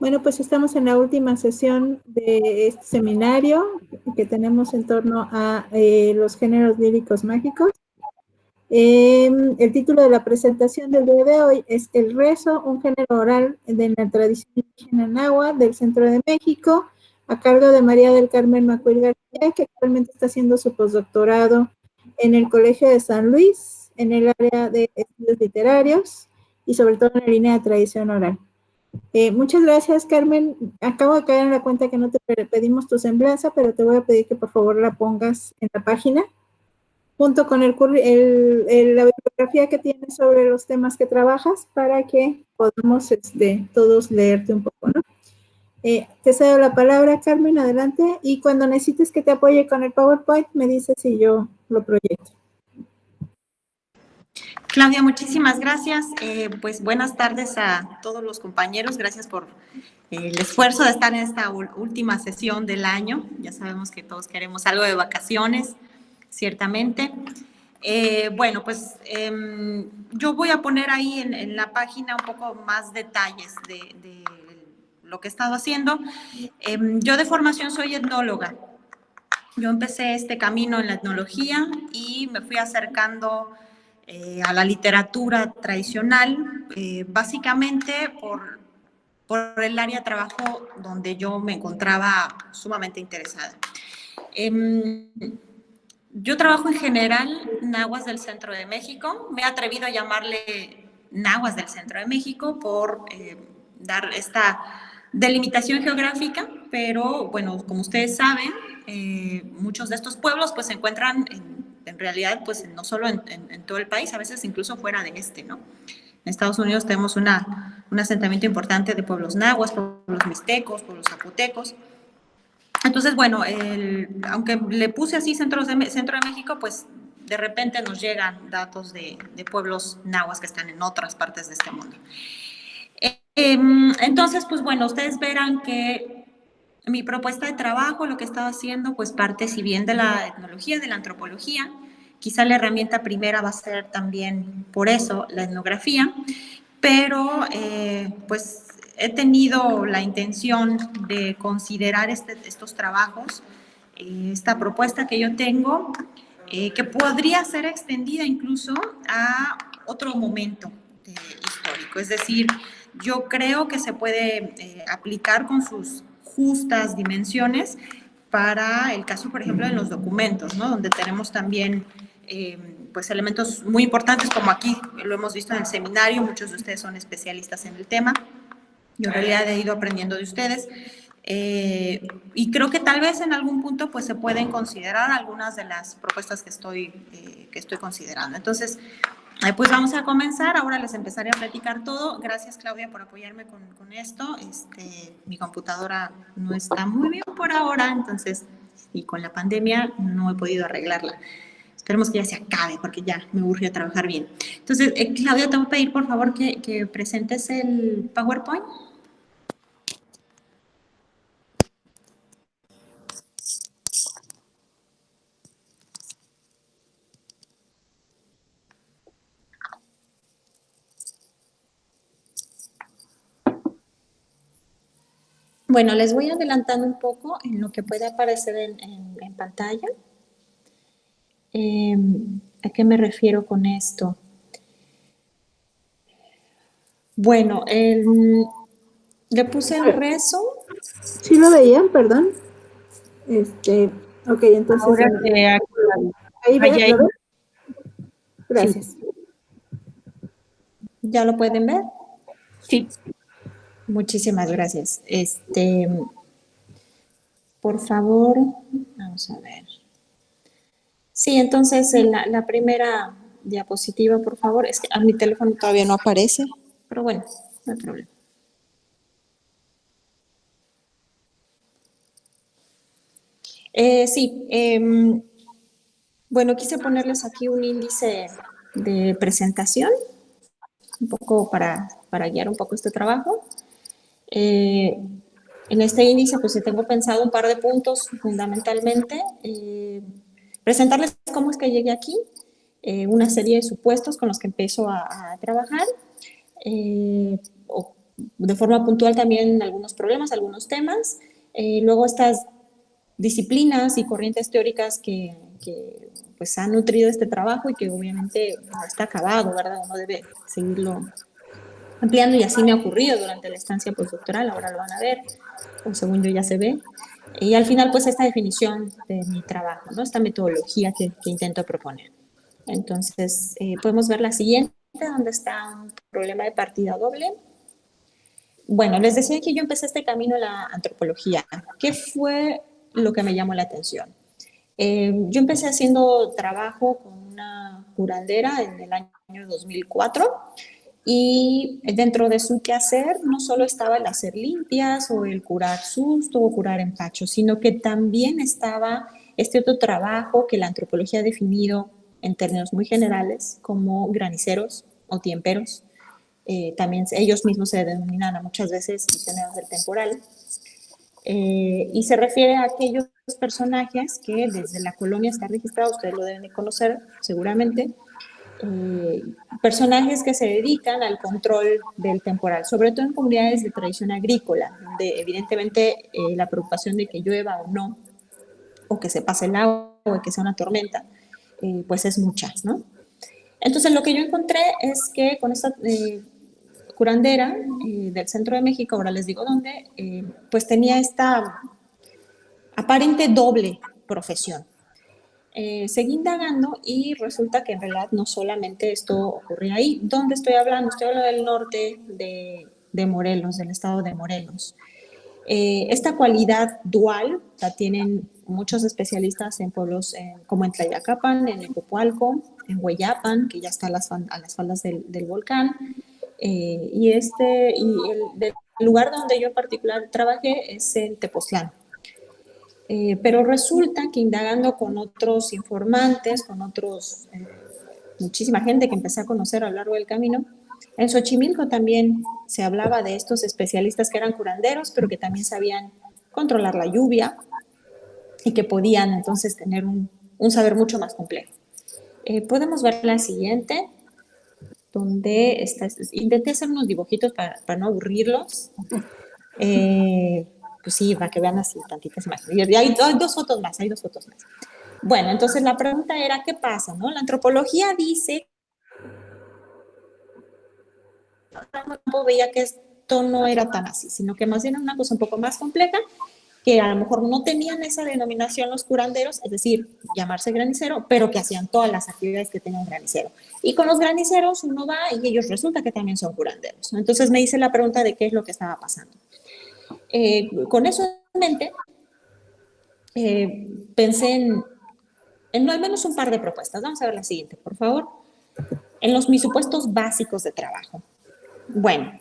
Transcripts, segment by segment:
Bueno, pues estamos en la última sesión de este seminario que tenemos en torno a los géneros líricos mágicos. El título de la presentación del día de hoy es El rezo, un género oral de la tradición indígena náhuatl del centro de México, a cargo de María del Carmen Macuil García, que actualmente está haciendo su postdoctorado en el Colegio de San Luis, en el área de estudios literarios y sobre todo en la línea de tradición oral. Muchas gracias, Carmen. Acabo de caer en la cuenta que no te pedimos tu semblanza, pero te voy a pedir que por favor la pongas en la página, junto con la bibliografía que tienes sobre los temas que trabajas, para que podamos todos leerte un poco, ¿no? Te cedo la palabra, Carmen, adelante. Y cuando necesites que te apoye con el PowerPoint, me dices si yo lo proyecto. Claudia, muchísimas gracias. Pues buenas tardes a todos los compañeros. Gracias por el esfuerzo de estar en esta última sesión del año. Ya sabemos que todos queremos algo de vacaciones, ciertamente. Bueno, pues yo voy a poner ahí en la página un poco más detalles de lo que he estado haciendo. Yo de formación soy etnóloga. Yo empecé este camino en la etnología y me fui acercando a la literatura tradicional, básicamente por el área de trabajo donde yo me encontraba sumamente interesada. Yo trabajo en general nahuas del centro de México. Me he atrevido a llamarle nahuas del centro de México por dar esta delimitación geográfica, pero bueno, como ustedes saben, muchos de estos pueblos pues se encuentran en realidad pues no solo en todo el país, a veces incluso fuera de ¿no? En Estados Unidos tenemos un asentamiento importante de pueblos nahuas, pueblos mixtecos, pueblos zapotecos. Entonces, bueno, aunque le puse así Centro de México, pues de repente nos llegan datos de pueblos nahuas que están en otras partes de este mundo. Entonces, pues bueno, ustedes verán que mi propuesta de trabajo, lo que he estado haciendo, pues parte si bien de la etnología, de la antropología, quizá la herramienta primera va a ser también por eso la etnografía, pero pues he tenido la intención de considerar estos trabajos, esta propuesta que yo tengo, que podría ser extendida incluso a otro momento histórico. Es decir, yo creo que se puede aplicar con sus justas dimensiones para el caso, por ejemplo, de los documentos, ¿no? Donde tenemos también pues elementos muy importantes, como aquí lo hemos visto en el seminario, muchos de ustedes son especialistas en el tema. Yo en realidad he ido aprendiendo de ustedes. Y creo que tal vez en algún punto pues se pueden considerar algunas de las propuestas que estoy considerando. Entonces, pues vamos a comenzar. Ahora les empezaré a platicar todo. Gracias, Claudia, por apoyarme con esto. Mi computadora no está muy bien por ahora, entonces, y con la pandemia no he podido arreglarla. Esperemos que ya se acabe, porque ya me urge trabajar bien. Entonces, Claudia, te voy a pedir, por favor, que presentes el PowerPoint. Bueno, les voy adelantando un poco en lo que puede aparecer en pantalla. ¿A qué me refiero con esto? Bueno, le puse el rezo. ¿Sí lo veían? Perdón. Ok, entonces... Ahora ahí ve, ¿lo ves? Gracias. Sí. ¿Ya lo pueden ver? Sí. Muchísimas gracias. Por favor, vamos a ver. Sí, entonces la primera diapositiva, por favor. Es que a mi teléfono todavía no aparece, pero bueno, no hay problema. Sí, bueno, quise ponerles aquí un índice de presentación, un poco para guiar un poco este trabajo. En este índice, pues tengo pensado un par de puntos fundamentalmente. Presentarles cómo es que llegué aquí, una serie de supuestos con los que empiezo a trabajar, o de forma puntual también algunos problemas, algunos temas. Luego estas disciplinas y corrientes teóricas que pues han nutrido este trabajo y que obviamente no está acabado, ¿verdad? Uno debe seguirlo ampliando y así me ha ocurrido durante la estancia postdoctoral, ahora lo van a ver, o según yo ya se ve. Y al final, pues esta definición de mi trabajo, ¿no? Esta metodología que intento proponer. Entonces, podemos ver la siguiente, donde está un problema de partida doble. Bueno, les decía que yo empecé este camino en la antropología. ¿Qué fue lo que me llamó la atención? Yo empecé haciendo trabajo con una curandera en el año 2004 y dentro de su quehacer no solo estaba el hacer limpias o el curar susto o curar empacho, sino que también estaba este otro trabajo que la antropología ha definido en términos muy generales como graniceros o tiemperos. También ellos mismos se denominan a muchas veces misioneros del temporal. Y se refiere a aquellos personajes que desde la colonia está registrado, ustedes lo deben de conocer seguramente, personajes que se dedican al control del temporal, sobre todo en comunidades de tradición agrícola, donde evidentemente la preocupación de que llueva o no, o que se pase el agua, o que sea una tormenta, pues es mucha, ¿no? Entonces lo que yo encontré es que con esta curandera del centro de México, ahora les digo dónde, pues tenía esta aparente doble profesión. Seguí indagando y resulta que en realidad no solamente esto ocurría ahí. ¿Dónde estoy hablando? Estoy hablando del norte de Morelos, del estado de Morelos. Esta cualidad dual la tienen muchos especialistas en pueblos como en Tlayacapan, en Ecopualco, en Hueyapan, que ya está a las faldas del volcán, y el lugar donde yo en particular trabajé es en Tepoztlán. Pero resulta que indagando con otros informantes, con muchísima gente que empecé a conocer a lo largo del camino, en Xochimilco también se hablaba de estos especialistas que eran curanderos, pero que también sabían controlar la lluvia y que podían entonces tener un saber mucho más complejo. Podemos ver la siguiente, donde intenté hacer unos dibujitos para no aburrirlos. Pues sí, para que vean así tantitas imágenes. Y hay dos fotos más. Bueno, entonces la pregunta era, ¿qué pasa? ¿No? La antropología dice, veía que esto no era tan así, sino que más bien era una cosa un poco más compleja, que a lo mejor no tenían esa denominación los curanderos, es decir, llamarse granicero, pero que hacían todas las actividades que tenía un granicero. Y con los graniceros uno va y ellos resulta que también son curanderos. Entonces me hice la pregunta de qué es lo que estaba pasando. Con eso en mente, pensé en al menos un par de propuestas. Vamos a ver la siguiente, por favor. Mis supuestos básicos de trabajo. Bueno,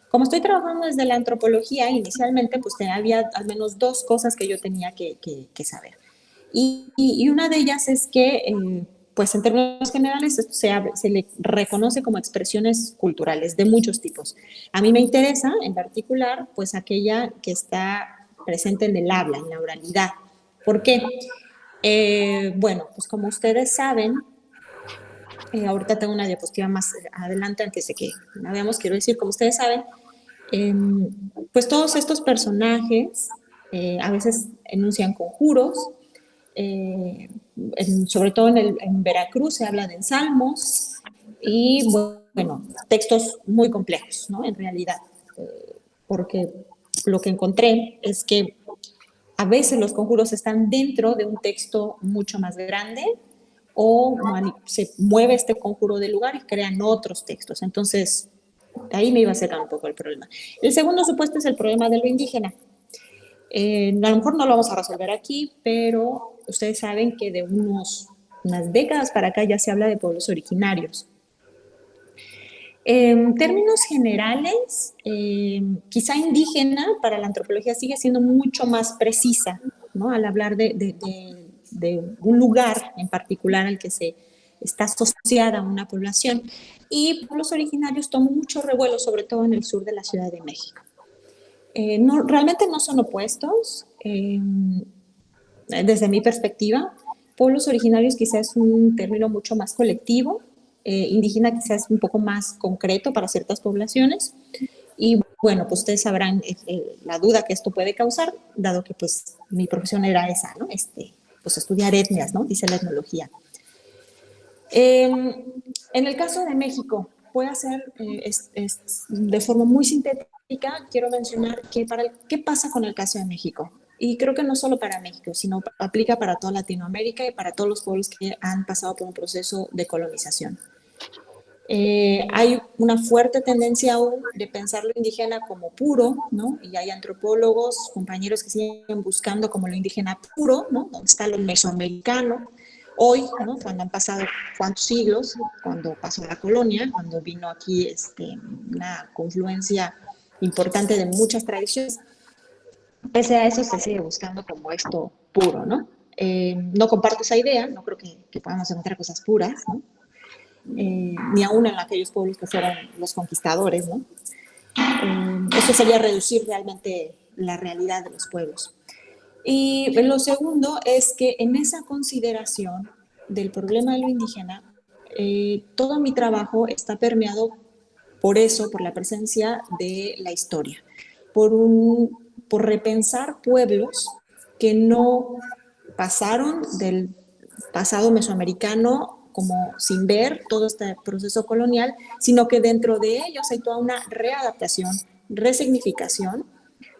como estoy trabajando desde la antropología, inicialmente pues había al menos dos cosas que yo tenía que saber. Y una de ellas es que, pues en términos generales, esto se le reconoce como expresiones culturales de muchos tipos. A mí me interesa, en particular, pues aquella que está presente en el habla, en la oralidad. ¿Por qué? Bueno, pues como ustedes saben, ahorita tengo una diapositiva más adelante antes de que la veamos, quiero decir, como ustedes saben, pues todos estos personajes a veces enuncian conjuros, sobre todo en Veracruz se habla de ensalmos y bueno, textos muy complejos, ¿no? En realidad, porque lo que encontré es que a veces los conjuros están dentro de un texto mucho más grande o se mueve este conjuro del lugar y crean otros textos. Entonces, ahí me iba a acercar un poco el problema. El segundo supuesto es el problema de lo indígena. A lo mejor no lo vamos a resolver aquí, pero ustedes saben que de unas décadas para acá ya se habla de pueblos originarios. En términos generales, quizá indígena para la antropología sigue siendo mucho más precisa, ¿no? Al hablar de un lugar en particular al que se está asociada a una población. Y pueblos originarios toman mucho revuelo, sobre todo en el sur de la Ciudad de México. Realmente no son opuestos, desde mi perspectiva. Pueblos originarios quizás es un término mucho más colectivo, indígena quizás un poco más concreto para ciertas poblaciones. Y bueno, pues ustedes sabrán la duda que esto puede causar, dado que pues mi profesión era esa, ¿no? Pues estudiar etnias, ¿no? Dice la etnología. En el caso de México, puede ser de forma muy sintética, quiero mencionar que ¿qué pasa con el caso de México? Y creo que no solo para México, sino aplica para toda Latinoamérica y para todos los pueblos que han pasado por un proceso de colonización. Hay una fuerte tendencia aún de pensar lo indígena como puro, ¿no? Y hay antropólogos, compañeros que siguen buscando como lo indígena puro, ¿no? ¿Dónde está lo mesoamericano? Hoy, ¿no? Cuando han pasado cuántos siglos, cuando pasó la colonia, cuando vino aquí una confluencia importante de muchas tradiciones, pese a eso se sigue buscando como esto puro, ¿no? No comparto esa idea, no creo que podamos encontrar cosas puras, ¿no? Ni aún en aquellos pueblos que fueron los conquistadores, ¿no? Eso sería reducir realmente la realidad de los pueblos. Y lo segundo es que en esa consideración del problema de lo indígena, todo mi trabajo está permeado por eso, por la presencia de la historia, por repensar pueblos que no pasaron del pasado mesoamericano como sin ver todo este proceso colonial, sino que dentro de ellos hay toda una readaptación, resignificación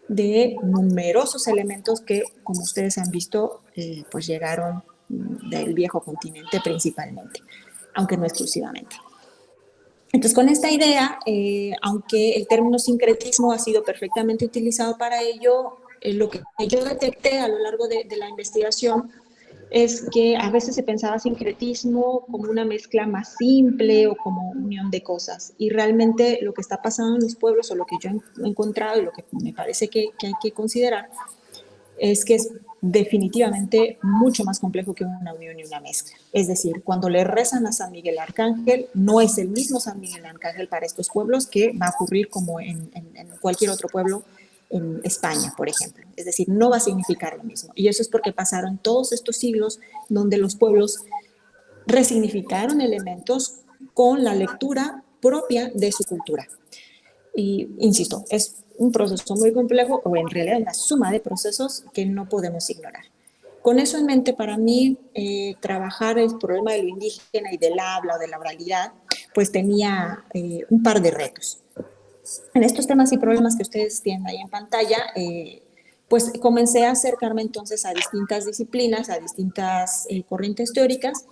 de numerosos elementos que, como ustedes han visto, pues llegaron del viejo continente principalmente, aunque no exclusivamente. Entonces, con esta idea, aunque el término sincretismo ha sido perfectamente utilizado para ello, lo que yo detecté a lo largo de la investigación es que a veces se pensaba sincretismo como una mezcla más simple o como unión de cosas. Y realmente lo que está pasando en los pueblos, o lo que yo he encontrado y lo que me parece que hay que considerar, es que es definitivamente mucho más complejo que una unión y una mezcla. Es decir, cuando le rezan a San Miguel Arcángel, no es el mismo San Miguel Arcángel para estos pueblos que va a ocurrir como en cualquier otro pueblo en España, por ejemplo. Es decir, no va a significar lo mismo. Y eso es porque pasaron todos estos siglos donde los pueblos resignificaron elementos con la lectura propia de su cultura. Y, insisto, es un proceso muy complejo, o en realidad una suma de procesos que no podemos ignorar. Con eso en mente, para mí, trabajar el problema de lo indígena y del habla o de la oralidad, pues tenía un par de retos. En estos temas y problemas que ustedes tienen ahí en pantalla, pues comencé a acercarme entonces a distintas disciplinas, a distintas corrientes teóricas,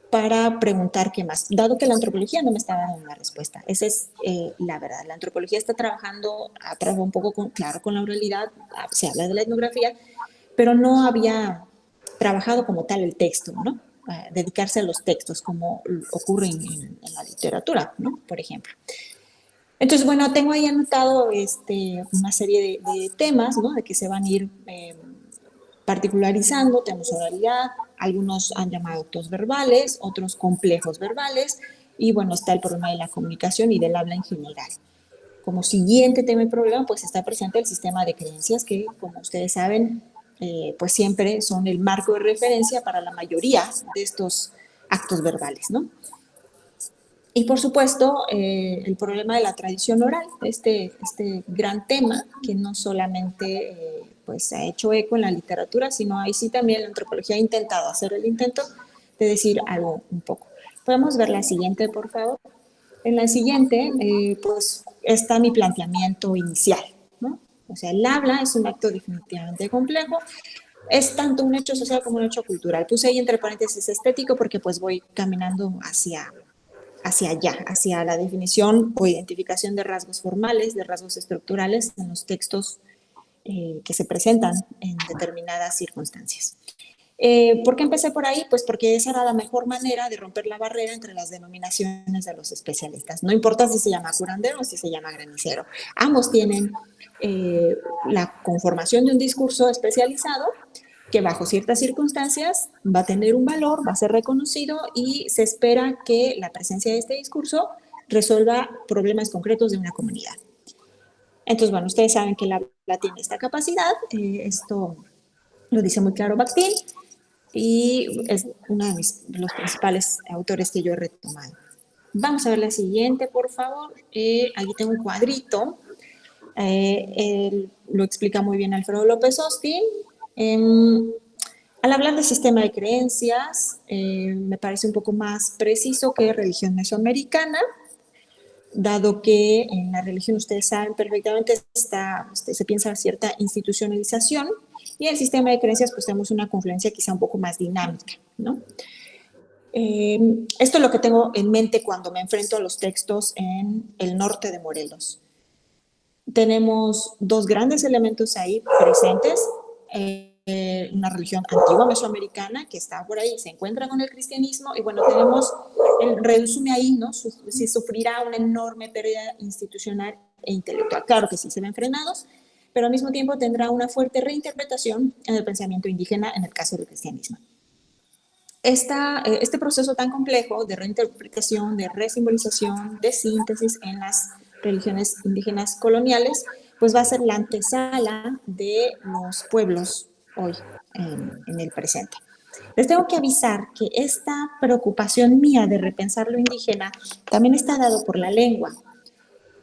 para preguntar qué más, dado que la antropología no me estaba dando una respuesta. Esa es la verdad. La antropología está trabajando un poco, claro, con la oralidad, se habla de la etnografía, pero no había trabajado como tal el texto, ¿no? Dedicarse a los textos, como ocurre en la literatura, ¿no? Por ejemplo. Entonces, bueno, tengo ahí anotado una serie de temas, ¿no? De que se van a ir particularizando. Tenemos oralidad, algunos han llamado actos verbales, otros complejos verbales, y bueno, está el problema de la comunicación y del habla en general. Como siguiente tema y problema, pues está presente el sistema de creencias que, como ustedes saben, pues siempre son el marco de referencia para la mayoría de estos actos verbales, ¿no? Y por supuesto, el problema de la tradición oral, este gran tema que no solamente pues ha hecho eco en la literatura, sino ahí sí también la antropología ha intentado hacer el intento de decir algo un poco. Podemos ver la siguiente, por favor. En la siguiente, pues está mi planteamiento inicial, ¿no? O sea, el habla es un acto definitivamente complejo, es tanto un hecho social como un hecho cultural. Puse ahí entre paréntesis estético porque pues voy caminando hacia allá, hacia la definición o identificación de rasgos formales, de rasgos estructurales en los textos que se presentan en determinadas circunstancias. ¿Por qué empecé por ahí? Pues porque esa era la mejor manera de romper la barrera entre las denominaciones de los especialistas. No importa si se llama curandero o si se llama granicero. Ambos tienen la conformación de un discurso especializado que bajo ciertas circunstancias va a tener un valor, va a ser reconocido y se espera que la presencia de este discurso resuelva problemas concretos de una comunidad. Entonces, bueno, ustedes saben que la tiene esta capacidad, esto lo dice muy claro Bakhtin, y es uno de los principales autores que yo he retomado. Vamos a ver la siguiente, por favor. Aquí tengo un cuadrito Lo explica muy bien Alfredo López Austin. Al hablar de sistema de creencias, me parece un poco más preciso que religión mesoamericana, dado que en la religión, ustedes saben perfectamente, se piensa cierta institucionalización, y en el sistema de creencias pues tenemos una confluencia quizá un poco más dinámica, ¿no? Esto es lo que tengo en mente cuando me enfrento a los textos en el norte de Morelos. Tenemos dos grandes elementos ahí presentes. Una religión antigua mesoamericana que está por ahí, se encuentra con el cristianismo, y bueno, tenemos, resume ahí, ¿no? Si sufrirá una enorme pérdida institucional e intelectual. Claro que sí, se ven frenados, pero al mismo tiempo tendrá una fuerte reinterpretación en el pensamiento indígena en el caso del cristianismo. Este proceso tan complejo de reinterpretación, de resimbolización, de síntesis en las religiones indígenas coloniales, pues va a ser la antesala de los pueblos hoy en el presente. Les tengo que avisar que esta preocupación mía de repensar lo indígena también está dado por la lengua.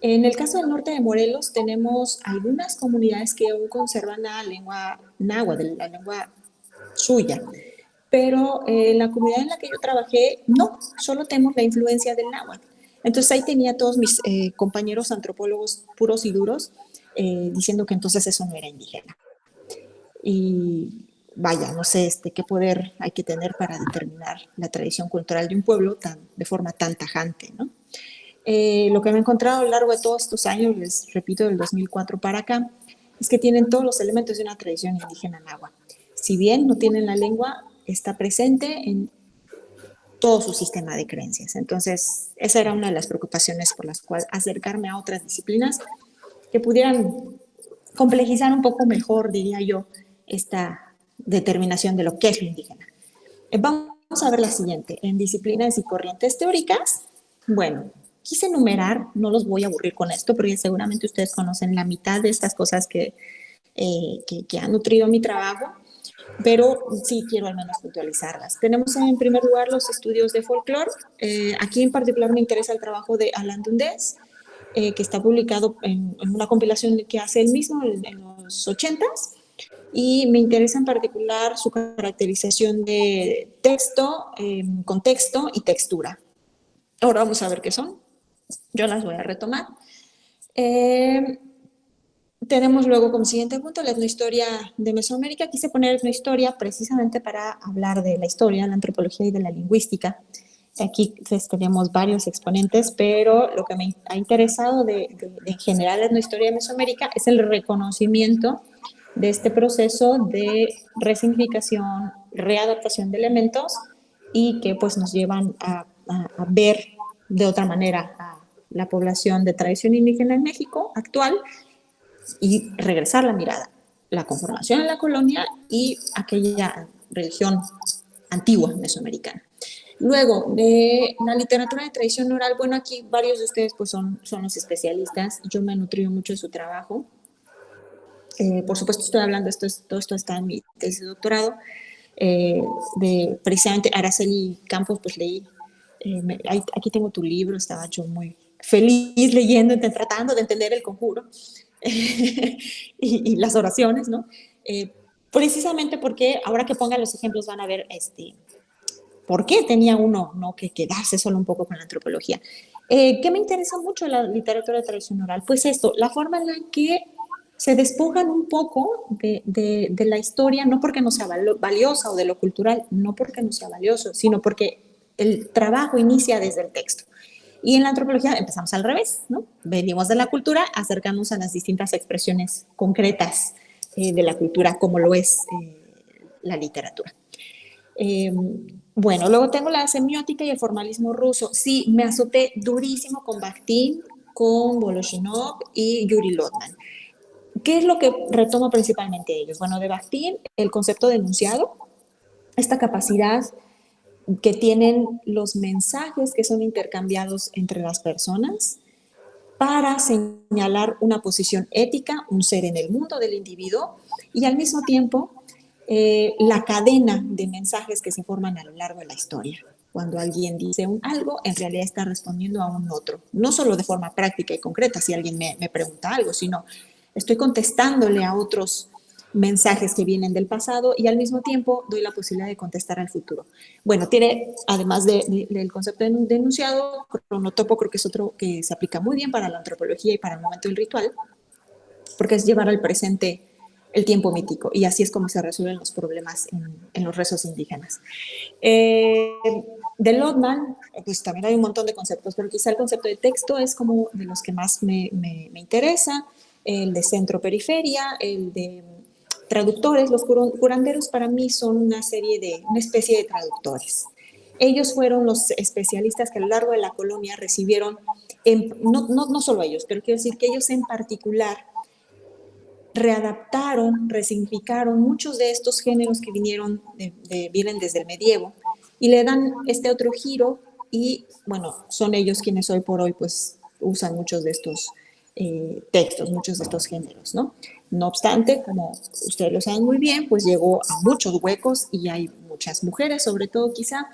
En el caso del norte de Morelos tenemos algunas comunidades que aún conservan la lengua náhuatl, la lengua suya, pero la comunidad en la que yo trabajé, no, solo tenemos la influencia del náhuatl. Entonces ahí tenía todos mis compañeros antropólogos puros y duros diciendo que entonces eso no era indígena. Y vaya, no sé qué poder hay que tener para determinar la tradición cultural de un pueblo de forma tan tajante, ¿no? Lo que me he encontrado a lo largo de todos estos años, les repito, del 2004 para acá, es que tienen todos los elementos de una tradición indígena náhuatl. Si bien no tienen la lengua, está presente en todo su sistema de creencias. Entonces, esa era una de las preocupaciones por las cuales acercarme a otras disciplinas que pudieran complejizar un poco mejor, diría yo, esta determinación de lo que es lo indígena. Vamos a ver la siguiente. En disciplinas y corrientes teóricas, bueno, quise enumerar, no los voy a aburrir con esto, porque seguramente ustedes conocen la mitad de estas cosas que han nutrido mi trabajo, pero sí quiero al menos puntualizarlas. Tenemos en primer lugar los estudios de folclore. Aquí en particular me interesa el trabajo de Alan Dundes, que está publicado en una compilación que hace él mismo en los 80s, y me interesa en particular su caracterización de texto, contexto y textura. Ahora vamos a ver qué son. Yo las voy a retomar. Tenemos luego como siguiente punto la etnohistoria de Mesoamérica. Quise poner etnohistoria precisamente para hablar de la historia, la antropología y de la lingüística. Aquí pues, tenemos varios exponentes, pero lo que me ha interesado en general la etnohistoria de Mesoamérica es el reconocimiento de este proceso de resignificación, readaptación de elementos, y que pues nos llevan a ver de otra manera a la población de tradición indígena en México actual, y regresar la mirada, la conformación en la colonia y aquella religión antigua mesoamericana. Luego, de la literatura de tradición oral, bueno, aquí varios de ustedes pues son los especialistas, yo me he nutrido mucho de su trabajo. Por supuesto estoy hablando, todo esto está en mi tesis de doctorado, de precisamente Araceli Campos, pues leí, aquí tengo tu libro, estaba yo muy feliz leyendo, tratando de entender el conjuro y las oraciones, ¿no? Precisamente porque ahora que pongan los ejemplos van a ver por qué tenía uno, ¿no?, que quedarse solo un poco con la antropología. ¿Qué me interesa mucho la literatura de tradición oral? Pues esto, la forma en la que se despojan un poco de la historia, no porque no sea valiosa, o de lo cultural, no porque no sea valioso, sino porque el trabajo inicia desde el texto. Y en la antropología empezamos al revés, ¿no? Venimos de la cultura, acercamos a las distintas expresiones concretas de la cultura, como lo es la literatura. Bueno, luego tengo la semiótica y el formalismo ruso. Sí, me azoté durísimo con Bakhtin, con Voloshinov y Yuri Lotman. ¿Qué es lo que retomo principalmente de ellos? Bueno, de Bakhtin, el concepto de enunciado, esta capacidad que tienen los mensajes que son intercambiados entre las personas para señalar una posición ética, un ser en el mundo del individuo, y al mismo tiempo la cadena de mensajes que se forman a lo largo de la historia. Cuando alguien dice algo, en realidad está respondiendo a un otro. No solo de forma práctica y concreta, si alguien me pregunta algo, sino estoy contestándole a otros mensajes que vienen del pasado y al mismo tiempo doy la posibilidad de contestar al futuro. Bueno, tiene, además del concepto de enunciado, cronotopo creo que es otro que se aplica muy bien para la antropología y para el momento del ritual, porque es llevar al presente el tiempo mítico, y así es como se resuelven los problemas en los rezos indígenas. De Lotman, pues también hay un montón de conceptos, pero quizá el concepto de texto es como de los que más me interesa, el de centro-periferia, el de traductores. Los curanderos para mí son una especie de traductores. Ellos fueron los especialistas que a lo largo de la colonia recibieron, no solo ellos, pero quiero decir que ellos en particular readaptaron, resignificaron muchos de estos géneros que vienen desde el medievo y le dan este otro giro y, bueno, son ellos quienes hoy por hoy pues usan muchos de estos textos, muchos de estos géneros, ¿no? No obstante, como ustedes lo saben muy bien, pues llegó a muchos huecos y hay muchas mujeres, sobre todo quizá,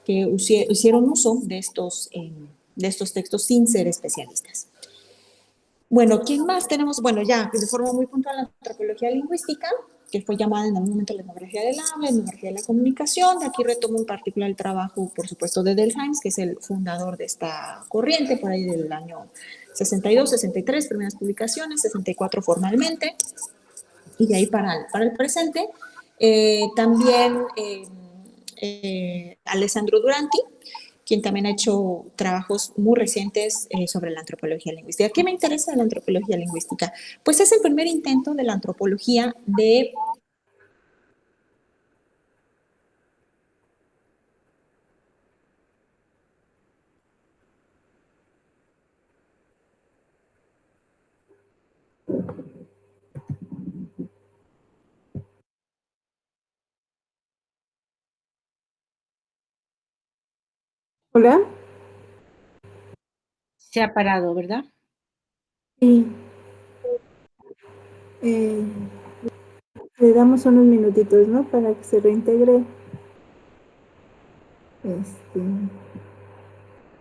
que hicieron uso de estos textos sin ser especialistas. Bueno, ¿quién más tenemos? Bueno, ya de forma muy puntual la antropología lingüística, que fue llamada en algún momento la etnografía del habla, etnografía de la comunicación. Aquí retomo en particular el trabajo, por supuesto, de Delhaims, que es el fundador de esta corriente, por ahí del año 62, 63, primeras publicaciones, 64 formalmente, y de ahí para el presente. También Alessandro Duranti, quien también ha hecho trabajos muy recientes sobre la antropología lingüística. ¿Qué me interesa de la antropología lingüística? Pues es el primer intento de la antropología de Hola. Se ha parado, ¿verdad? Sí. Le damos unos minutitos, ¿no? Para que se reintegre.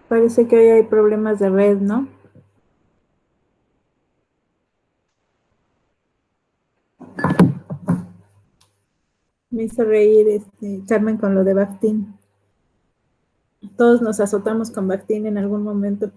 Parece que hoy hay problemas de red, ¿no? Me hizo reír Carmen con lo de Bakhtin. Todos nos azotamos con Bakhtin en algún momento.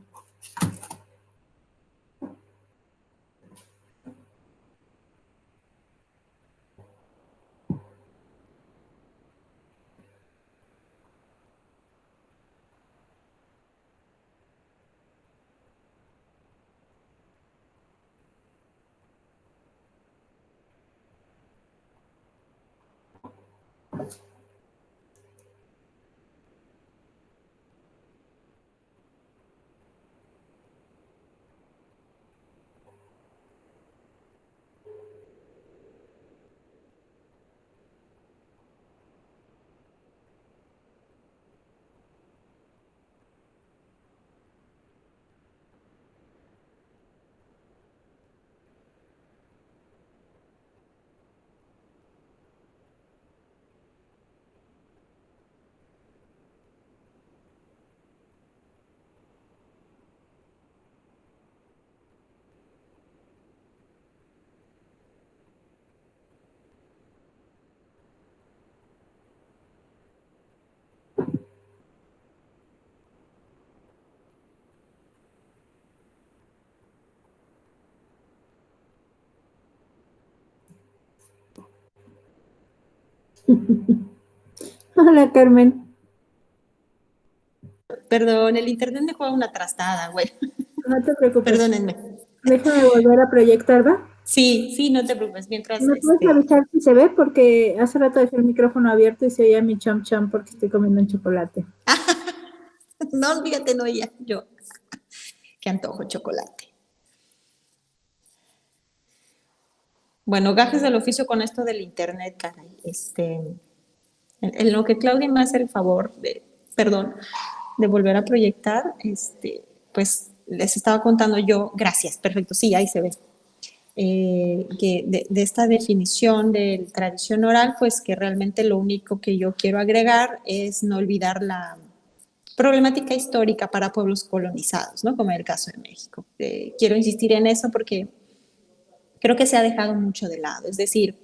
Hola, Carmen. Perdón, el internet me juega una trastada, güey. No te preocupes. Perdónenme. Déjame volver a proyectar, ¿va? Sí, no te preocupes. Mientras. ¿Me puedes avisar si se ve? Porque hace rato dejé el micrófono abierto y se oía mi chom chom porque estoy comiendo un chocolate. No, olvídate, no ella, yo. Qué antojo chocolate. Bueno, gajes del oficio con esto del internet, caray. En lo que Claudia me hace el favor de volver a proyectar, pues les estaba contando yo, gracias, perfecto, sí, ahí se ve, que de esta definición de tradición oral, pues que realmente lo único que yo quiero agregar es no olvidar problemática histórica para pueblos colonizados, ¿no? Como en el caso de México. Quiero insistir en eso porque creo que se ha dejado mucho de lado. Es decir,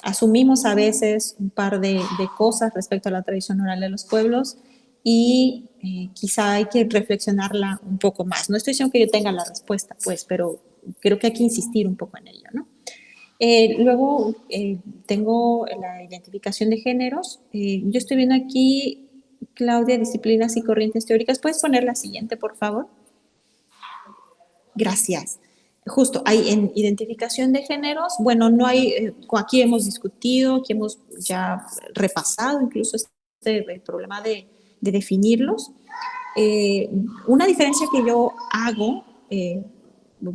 asumimos a veces un par de cosas respecto a la tradición oral de los pueblos y quizá hay que reflexionarla un poco más. No estoy diciendo que yo tenga la respuesta, pues, pero creo que hay que insistir un poco en ello, ¿no? Luego tengo la identificación de géneros. Yo estoy viendo aquí, Claudia, disciplinas y corrientes teóricas. ¿Puedes poner la siguiente, por favor? Gracias. Justo, hay en identificación de géneros, bueno, no hay, aquí hemos discutido, aquí hemos ya repasado incluso el problema de definirlos. Una diferencia que yo hago,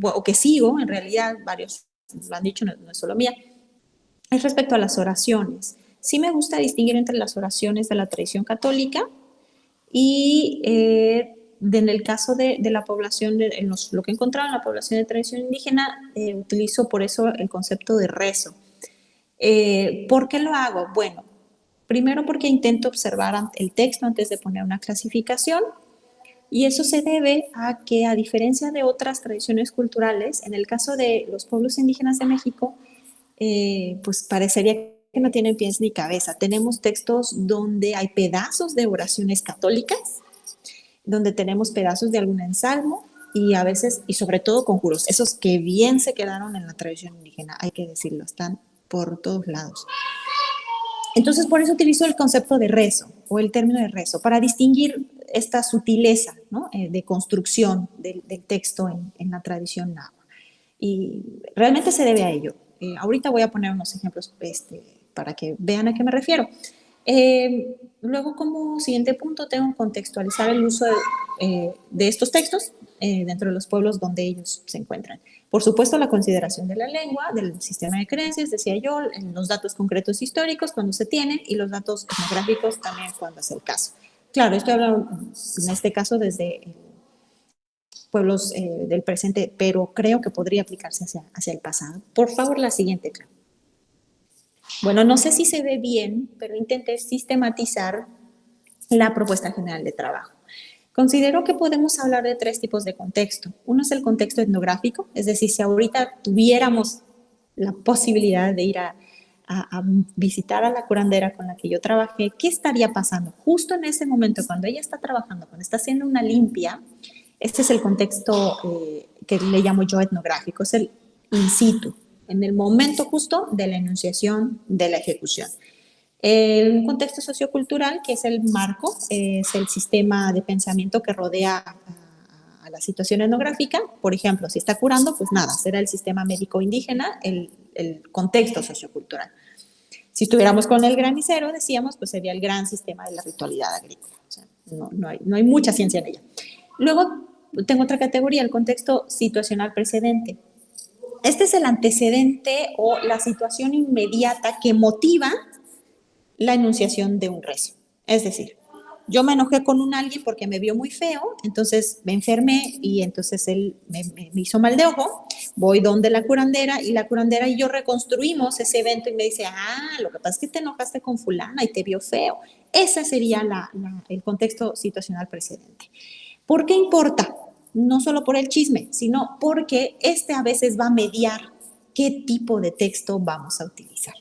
o que sigo, en realidad varios lo han dicho, no es solo mía, es respecto a las oraciones. Sí me gusta distinguir entre las oraciones de la tradición católica y en el caso de la población, lo que he encontrado en la población de tradición indígena, utilizo por eso el concepto de rezo. ¿Por qué lo hago? Bueno, primero porque intento observar el texto antes de poner una clasificación, y eso se debe a que, a diferencia de otras tradiciones culturales, en el caso de los pueblos indígenas de México, pues parecería que no tienen pies ni cabeza. Tenemos textos donde hay pedazos de oraciones católicas, donde tenemos pedazos de algún ensalmo y a veces, y sobre todo conjuros, esos que bien se quedaron en la tradición indígena, hay que decirlo, están por todos lados. Entonces, por eso utilizo el concepto de rezo o el término de rezo, para distinguir esta sutileza, ¿no? De construcción del texto en la tradición náhuatl. Y realmente se debe a ello. Ahorita voy a poner unos ejemplos para que vean a qué me refiero. Luego, como siguiente punto, tengo que contextualizar el uso de estos textos dentro de los pueblos donde ellos se encuentran. Por supuesto, la consideración de la lengua, del sistema de creencias, decía yo, los datos concretos históricos cuando se tienen y los datos etnográficos también cuando es el caso. Claro, estoy hablando en este caso desde pueblos del presente, pero creo que podría aplicarse hacia el pasado. Por favor, la siguiente, Clau. Bueno, no sé si se ve bien, pero intenté sistematizar la propuesta general de trabajo. Considero que podemos hablar de tres tipos de contexto. Uno es el contexto etnográfico, es decir, si ahorita tuviéramos la posibilidad de ir a visitar a la curandera con la que yo trabajé, ¿qué estaría pasando? Justo en ese momento, cuando ella está trabajando, cuando está haciendo una limpia, este es el contexto que le llamo yo etnográfico, es el in situ, en el momento justo de la enunciación, de la ejecución. Un contexto sociocultural, que es el marco, es el sistema de pensamiento que rodea a la situación etnográfica. Por ejemplo, si está curando, pues nada, será el sistema médico indígena, el contexto sociocultural. Si estuviéramos con el granicero, decíamos, pues sería el gran sistema de la ritualidad agrícola. O sea, no hay mucha ciencia en ella. Luego tengo otra categoría, el contexto situacional precedente. Este es el antecedente o la situación inmediata que motiva la enunciación de un rezo. Es decir, yo me enojé con un alguien porque me vio muy feo, entonces me enfermé y entonces él me hizo mal de ojo, voy donde la curandera y yo reconstruimos ese evento y me dice, lo que pasa es que te enojaste con fulana y te vio feo. Ese sería el contexto situacional precedente. ¿Por qué importa? No solo por el chisme, sino porque a veces va a mediar qué tipo de texto vamos a utilizar,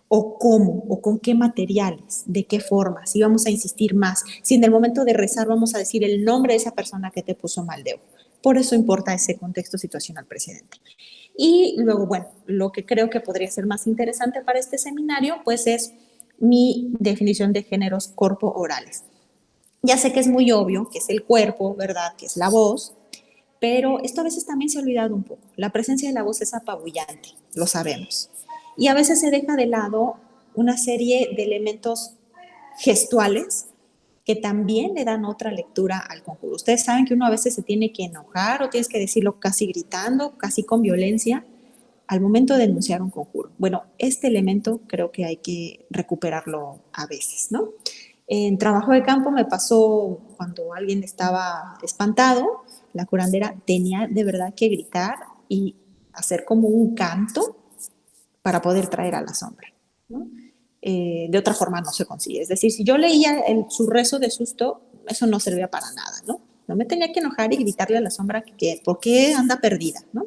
o cómo, o con qué materiales, de qué forma, si vamos a insistir más, si en el momento de rezar vamos a decir el nombre de esa persona que te puso mal de ojo. Por eso importa ese contexto situacional precedente. Y luego, bueno, lo que creo que podría ser más interesante para este seminario, pues es mi definición de géneros corpo-orales. Ya sé que es muy obvio, que es el cuerpo, ¿verdad? Que es la voz, pero esto a veces también se ha olvidado un poco. La presencia de la voz es apabullante, lo sabemos. Y a veces se deja de lado una serie de elementos gestuales que también le dan otra lectura al conjuro. Ustedes saben que uno a veces se tiene que enojar o tienes que decirlo casi gritando, casi con violencia, al momento de enunciar un conjuro. Bueno, este elemento creo que hay que recuperarlo a veces, ¿no? En trabajo de campo me pasó cuando alguien estaba espantado, la curandera tenía de verdad que gritar y hacer como un canto para poder traer a la sombra, ¿no? De otra forma no se consigue. Es decir, si yo leía su rezo de susto, eso no servía para nada, ¿no? No me tenía que enojar y gritarle a la sombra que ¿por qué anda perdida, no?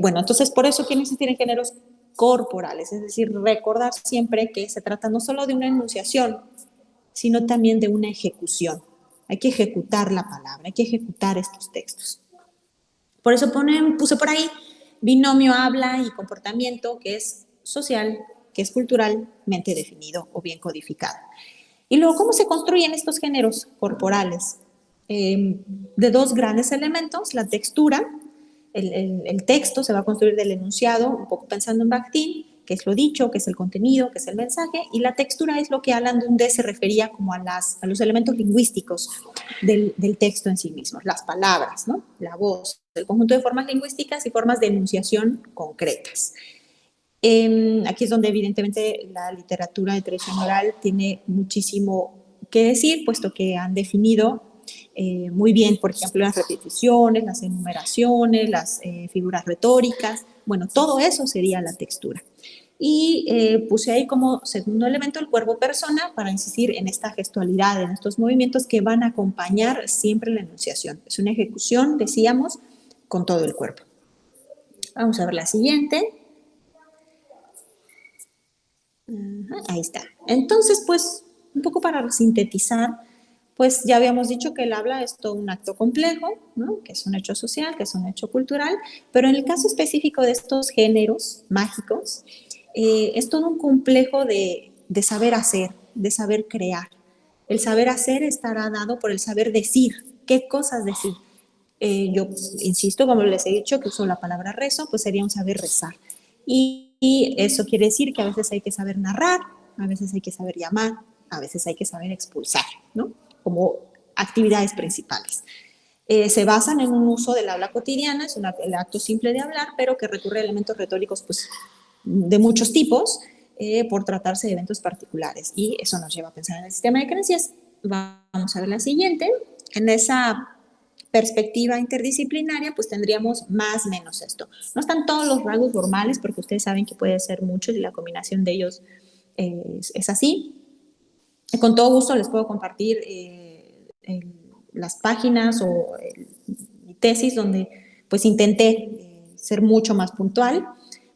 Bueno, entonces por eso quieren existir en géneros corporales, es decir, recordar siempre que se trata no solo de una enunciación, sino también de una ejecución. Hay que ejecutar la palabra, hay que ejecutar estos textos. Por eso puse por ahí binomio habla y comportamiento, que es social, que es culturalmente definido o bien codificado. Y luego, ¿cómo se construyen estos géneros corporales? De dos grandes elementos, la textura, el texto se va a construir del enunciado, un poco pensando en Bakhtin, que es lo dicho, que es el contenido, que es el mensaje, y la textura es lo que Alan Dunde se refería como a los elementos lingüísticos del texto en sí mismo, las palabras, ¿no? La voz, el conjunto de formas lingüísticas y formas de enunciación concretas. Aquí es donde evidentemente la literatura de tradición oral tiene muchísimo que decir, puesto que han definido muy bien, por ejemplo, las repeticiones, las enumeraciones, las figuras retóricas. Bueno, todo eso sería la textura. Y puse ahí como segundo elemento el cuerpo persona para insistir en esta gestualidad, en estos movimientos que van a acompañar siempre la enunciación. Es una ejecución, decíamos, con todo el cuerpo. Vamos a ver la siguiente. Ahí está. Entonces, pues, un poco para sintetizar, pues ya habíamos dicho que el habla es todo un acto complejo, ¿no? Que es un hecho social, que es un hecho cultural, pero en el caso específico de estos géneros mágicos, es todo un complejo de saber hacer, de saber crear. El saber hacer estará dado por el saber decir, qué cosas decir. Yo insisto, como les he dicho, que uso la palabra rezo, pues sería un saber rezar. Y eso quiere decir que a veces hay que saber narrar, a veces hay que saber llamar, a veces hay que saber expulsar, ¿no? Como actividades principales. Se basan en un uso del habla cotidiana, es el acto simple de hablar, pero que recurre a elementos retóricos pues, de muchos tipos por tratarse de eventos particulares. Y eso nos lleva a pensar en el sistema de creencias. Vamos a ver la siguiente. En esa perspectiva interdisciplinaria, pues tendríamos más o menos esto. No están todos los rasgos formales, porque ustedes saben que puede ser muchos y la combinación de ellos es así. Con todo gusto les puedo compartir las páginas o mi tesis donde pues intenté ser mucho más puntual,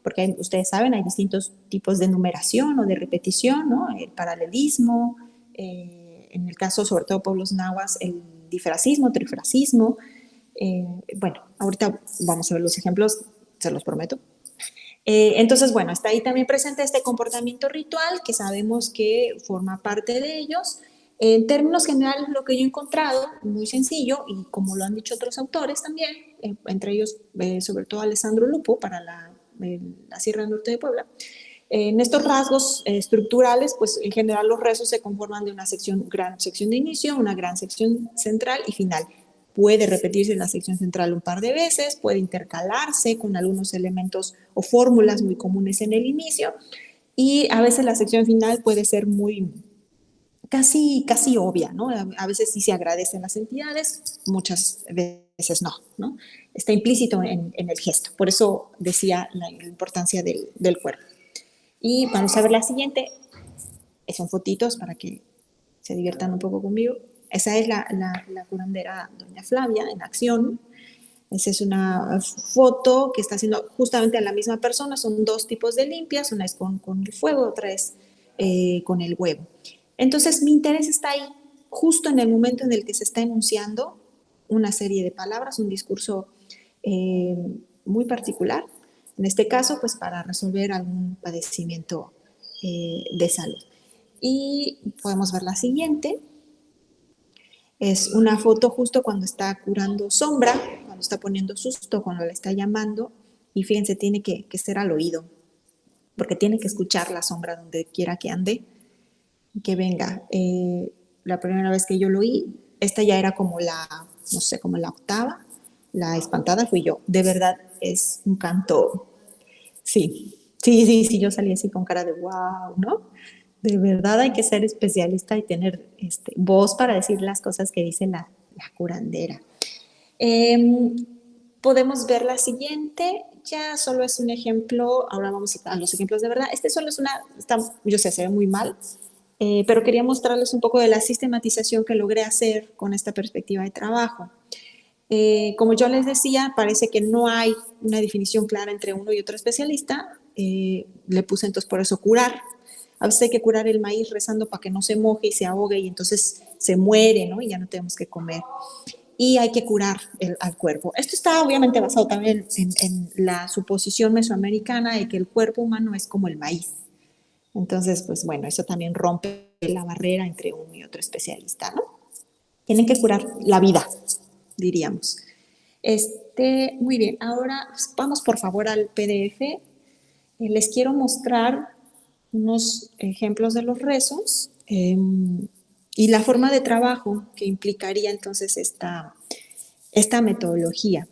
porque ustedes saben, hay distintos tipos de numeración o de repetición, ¿no? El paralelismo, en el caso sobre todo de pueblos nahuas, el difrasismo, trifrasismo. Bueno, ahorita vamos a ver los ejemplos, se los prometo. Entonces, bueno, está ahí también presente este comportamiento ritual que sabemos que forma parte de ellos. En términos generales, lo que yo he encontrado, muy sencillo, y como lo han dicho otros autores también, entre ellos, sobre todo Alessandro Lupo, para la Sierra Norte de Puebla, en estos rasgos estructurales, pues en general los rezos se conforman de una gran sección de inicio, una gran sección central y final. Puede repetirse en la sección central un par de veces, puede intercalarse con algunos elementos o fórmulas muy comunes en el inicio, y a veces la sección final puede ser muy casi obvia, ¿no? A veces sí se agradecen las entidades, muchas veces no. Está implícito en el gesto, por eso decía la importancia del cuerpo. Y vamos a ver la siguiente, son fotitos para que se diviertan un poco conmigo. Esa es la curandera doña Flavia en acción. Esa es una foto que está haciendo justamente a la misma persona. Son dos tipos de limpias, una es con el fuego, otra es con el huevo. Entonces mi interés está ahí, justo en el momento en el que se está enunciando una serie de palabras, un discurso muy particular, en este caso pues para resolver algún padecimiento de salud. Y podemos ver la siguiente. Es una foto justo cuando está curando sombra, cuando está poniendo susto, cuando la está llamando. Y fíjense, tiene que ser al oído, porque tiene que escuchar la sombra donde quiera que ande, que venga. La primera vez que yo lo oí, esta ya era como no sé, como la octava. La espantada fui yo. De verdad, es un canto. Sí, yo salí así con cara de wow, ¿no? De verdad hay que ser especialista y tener voz para decir las cosas que dice la curandera. Podemos ver la siguiente, ya solo es un ejemplo, ahora vamos a los ejemplos de verdad. Solo es yo sé, se ve muy mal, pero quería mostrarles un poco de la sistematización que logré hacer con esta perspectiva de trabajo. Como yo les decía, parece que no hay una definición clara entre uno y otro especialista. Le puse entonces por eso curar. A veces hay que curar el maíz rezando para que no se moje y se ahogue y entonces se muere, ¿no? Y ya no tenemos que comer. Y hay que curar al cuerpo. Esto está obviamente basado también en la suposición mesoamericana de que el cuerpo humano es como el maíz. Entonces, pues bueno, eso también rompe la barrera entre uno y otro especialista, ¿no? Tienen que curar la vida, diríamos. Muy bien, ahora pues, vamos por favor al PDF. Les quiero mostrar unos ejemplos de los rezos y la forma de trabajo que implicaría entonces esta metodología.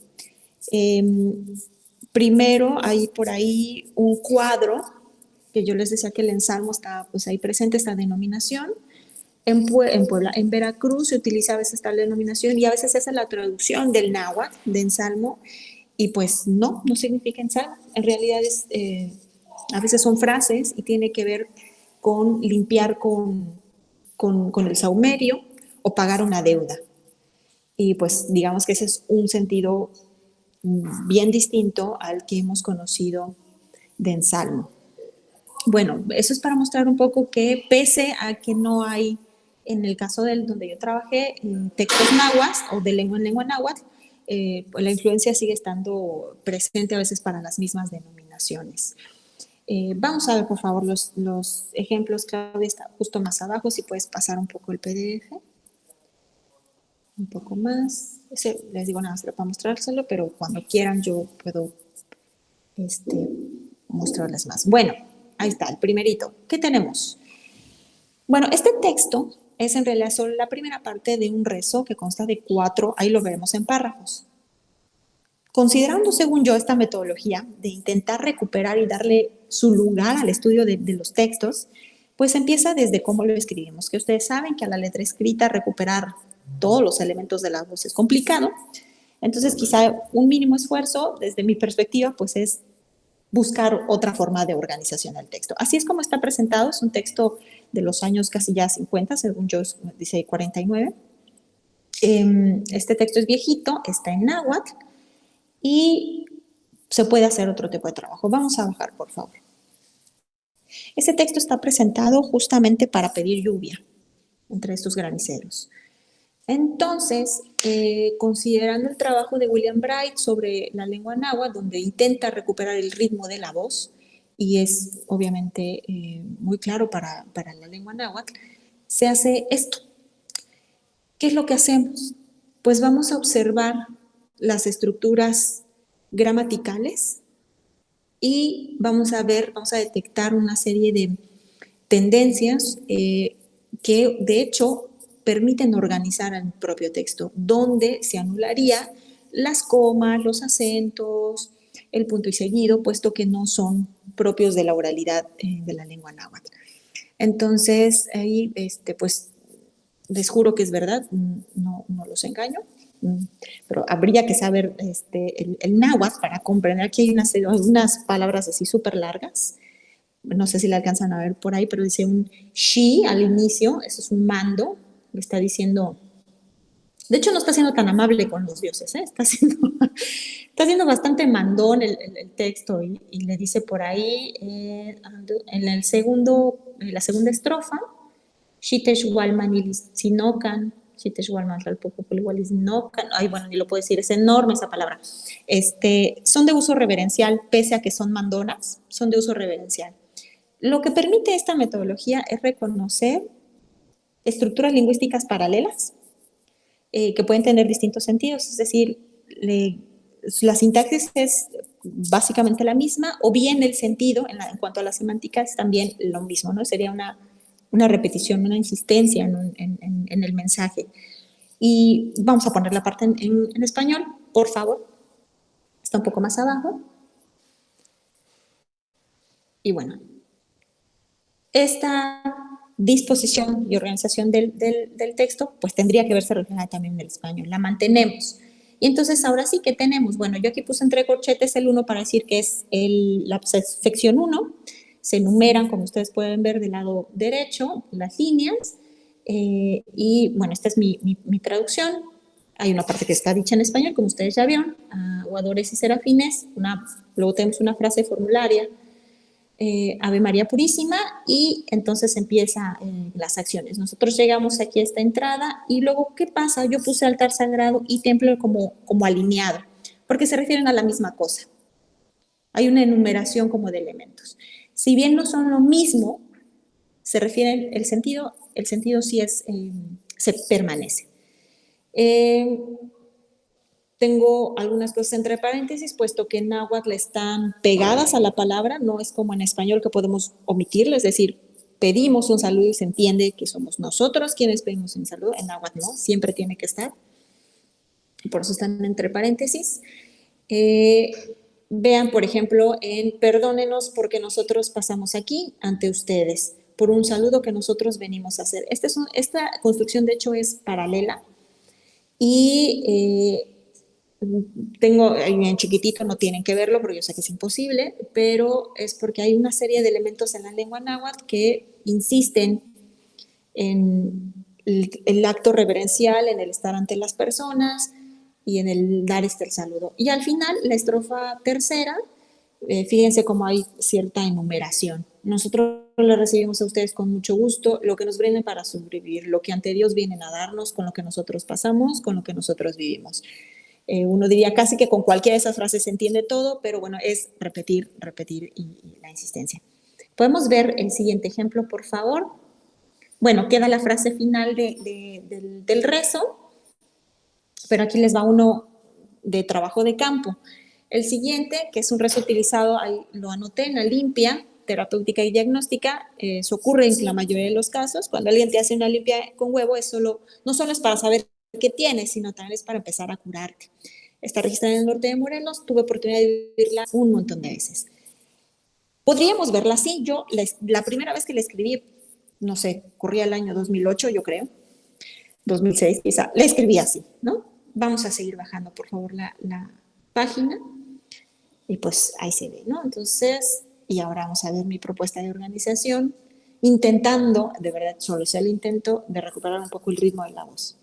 Primero hay por ahí un cuadro que yo les decía que el ensalmo está pues ahí presente, esta denominación. En Puebla, en Veracruz se utiliza a veces esta denominación y a veces esa es la traducción del náhuatl, de ensalmo, y pues no significa ensalmo. En realidad a veces son frases y tiene que ver con limpiar con el saumerio o pagar una deuda. Y pues digamos que ese es un sentido bien distinto al que hemos conocido de ensalmo. Bueno, eso es para mostrar un poco que pese a que no hay, en el caso donde yo trabajé, textos náhuatl o de lengua en lengua náhuatl, pues la influencia sigue estando presente a veces para las mismas denominaciones. Vamos a ver, por favor, los ejemplos. Claudia está justo más abajo, si puedes pasar un poco el PDF. Un poco más. Les digo nada más para mostrárselo, pero cuando quieran yo puedo mostrarles más. Bueno, ahí está, el primerito. ¿Qué tenemos? Bueno, este texto es en realidad solo la primera parte de un rezo que consta de 4, ahí lo veremos en párrafos. Considerando, según yo, esta metodología de intentar recuperar y darle su lugar al estudio de los textos, pues empieza desde cómo lo escribimos, que ustedes saben que a la letra escrita recuperar todos los elementos de la voz es complicado. Entonces, quizá un mínimo esfuerzo, desde mi perspectiva, pues es buscar otra forma de organización del texto. Así es como está presentado, es un texto de los años casi ya 50, según yo dice 49. Este texto es viejito, está en náhuatl y se puede hacer otro tipo de trabajo. Vamos a bajar, por favor. Este texto está presentado justamente para pedir lluvia entre estos graniceros. Entonces, considerando el trabajo de William Bright sobre la lengua náhuatl, donde intenta recuperar el ritmo de la voz, y es obviamente muy claro para la lengua náhuatl, se hace esto. ¿Qué es lo que hacemos? Pues vamos a observar las estructuras gramaticales y vamos a detectar una serie de tendencias que de hecho permiten organizar el propio texto, donde se anularía las comas, los acentos, el punto y seguido, puesto que no son propios de la oralidad de la lengua náhuatl. Entonces, ahí, pues, les juro que es verdad, no los engaño, pero habría que saber el náhuatl para comprender. Aquí hay unas palabras así súper largas, no sé si la alcanzan a ver por ahí, pero dice un shi al inicio, eso es un mando, le está diciendo, de hecho no está siendo tan amable con los dioses, está siendo bastante mandón el texto y le dice por ahí, en la segunda estrofa, Shitesh Walmanilis Sinocan, Shitesh Walmanilis Sinocan, ay bueno, ni lo puedo decir, es enorme esa palabra. Son de uso reverencial, pese a que son mandonas, son de uso reverencial. Lo que permite esta metodología es reconocer estructuras lingüísticas paralelas que pueden tener distintos sentidos, es decir, la sintaxis es básicamente la misma, o bien el sentido, en cuanto a la semántica, es también lo mismo, ¿no? Sería una repetición, una insistencia en el mensaje. Y vamos a poner la parte en español, por favor. Está un poco más abajo. Y bueno, esta disposición y organización del texto, pues tendría que verse reflejada también en el español. La mantenemos. Y entonces ahora sí que tenemos, bueno, yo aquí puse entre corchetes el 1 para decir que es la sección 1, se enumeran, como ustedes pueden ver del lado derecho, las líneas. Y bueno, esta es mi traducción. Hay una parte que está dicha en español, como ustedes ya vieron, aguadores y serafines. Luego tenemos una frase formularia, Ave María Purísima, y entonces empieza las acciones. Nosotros llegamos aquí a esta entrada y luego, ¿qué pasa? Yo puse altar sagrado y templo como alineado, porque se refieren a la misma cosa. Hay una enumeración como de elementos. Si bien no son lo mismo, se refieren, el sentido sí se permanece. Tengo algunas cosas entre paréntesis, puesto que en náhuatl están pegadas a la palabra, no es como en español que podemos omitirlo, es decir, pedimos un saludo y se entiende que somos nosotros quienes pedimos un saludo, en náhuatl no, siempre tiene que estar, por eso están entre paréntesis. Vean, por ejemplo, en perdónenos porque nosotros pasamos aquí ante ustedes, por un saludo que nosotros venimos a hacer. Esta construcción, de hecho, es paralela y tengo en chiquitito, no tienen que verlo porque yo sé que es imposible, pero es porque hay una serie de elementos en la lengua náhuatl que insisten en el acto reverencial, en el estar ante las personas y en el dar el saludo. Y al final, la estrofa tercera, fíjense cómo hay cierta enumeración. Nosotros le recibimos a ustedes con mucho gusto lo que nos brinden para sobrevivir, lo que ante Dios vienen a darnos, con lo que nosotros pasamos, con lo que nosotros vivimos. Uno diría casi que con cualquiera de esas frases se entiende todo, pero bueno, es repetir, repetir y la insistencia. ¿Podemos ver el siguiente ejemplo, por favor? Bueno, queda la frase final del rezo, pero aquí les va uno de trabajo de campo. El siguiente, que es un rezo utilizado, ahí lo anoté, en la limpia terapéutica y diagnóstica, eso ocurre en la mayoría de los casos. Cuando alguien te hace una limpia con huevo, no solo es para saber qué tienes, sino también es para empezar a curarte. Está registrada en el norte de Morelos, tuve oportunidad de vivirla un montón de veces. Podríamos verla así. Yo, la primera vez que la escribí, no sé, corría el año 2008, yo creo, 2006 quizá, la escribí así, ¿no? Vamos a seguir bajando, por favor, la página. Y pues ahí se ve, ¿no? Entonces, y ahora vamos a ver mi propuesta de organización, intentando, de verdad, solo sea el intento de recuperar un poco el ritmo de la voz.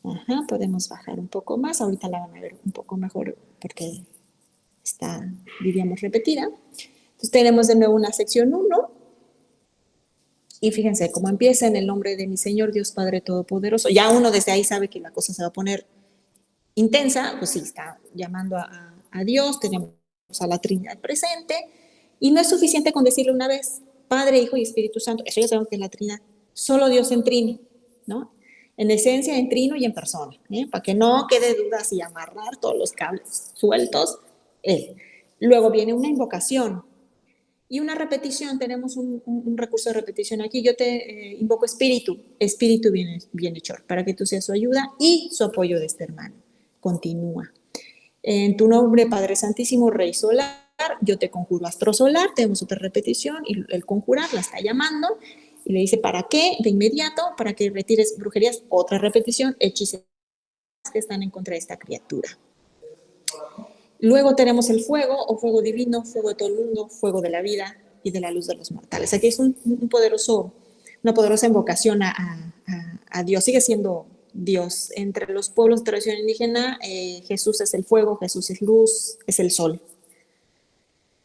Ajá, podemos bajar un poco más, ahorita la van a ver un poco mejor porque está, diríamos, repetida. Entonces tenemos de nuevo una sección 1, y fíjense cómo empieza: en el nombre de mi Señor Dios Padre Todopoderoso. Ya uno desde ahí sabe que la cosa se va a poner intensa, pues sí, está llamando a Dios, tenemos a la Trinidad presente, y no es suficiente con decirle una vez, Padre, Hijo y Espíritu Santo, eso ya sabemos que es la Trinidad, solo Dios en trino, ¿no? En esencia, en trino y en persona, para que no quede dudas y amarrar todos los cables sueltos, Él. Luego viene una invocación y una repetición, tenemos un recurso de repetición aquí. Yo te invoco espíritu bienhechor, para que tú seas su ayuda y su apoyo de este hermano. Continúa. En tu nombre, Padre Santísimo, Rey Solar, yo te conjuro astro solar. Tenemos otra repetición y el conjurar la está llamando y le dice, ¿para qué? De inmediato, para que retires brujerías. Otra repetición, hechizos que están en contra de esta criatura. Luego tenemos el fuego, o fuego divino, fuego de todo el mundo, fuego de la vida y de la luz de los mortales. Aquí es una poderosa invocación a Dios. Sigue siendo Dios. Entre los pueblos de tradición indígena, Jesús es el fuego, Jesús es luz, es el sol.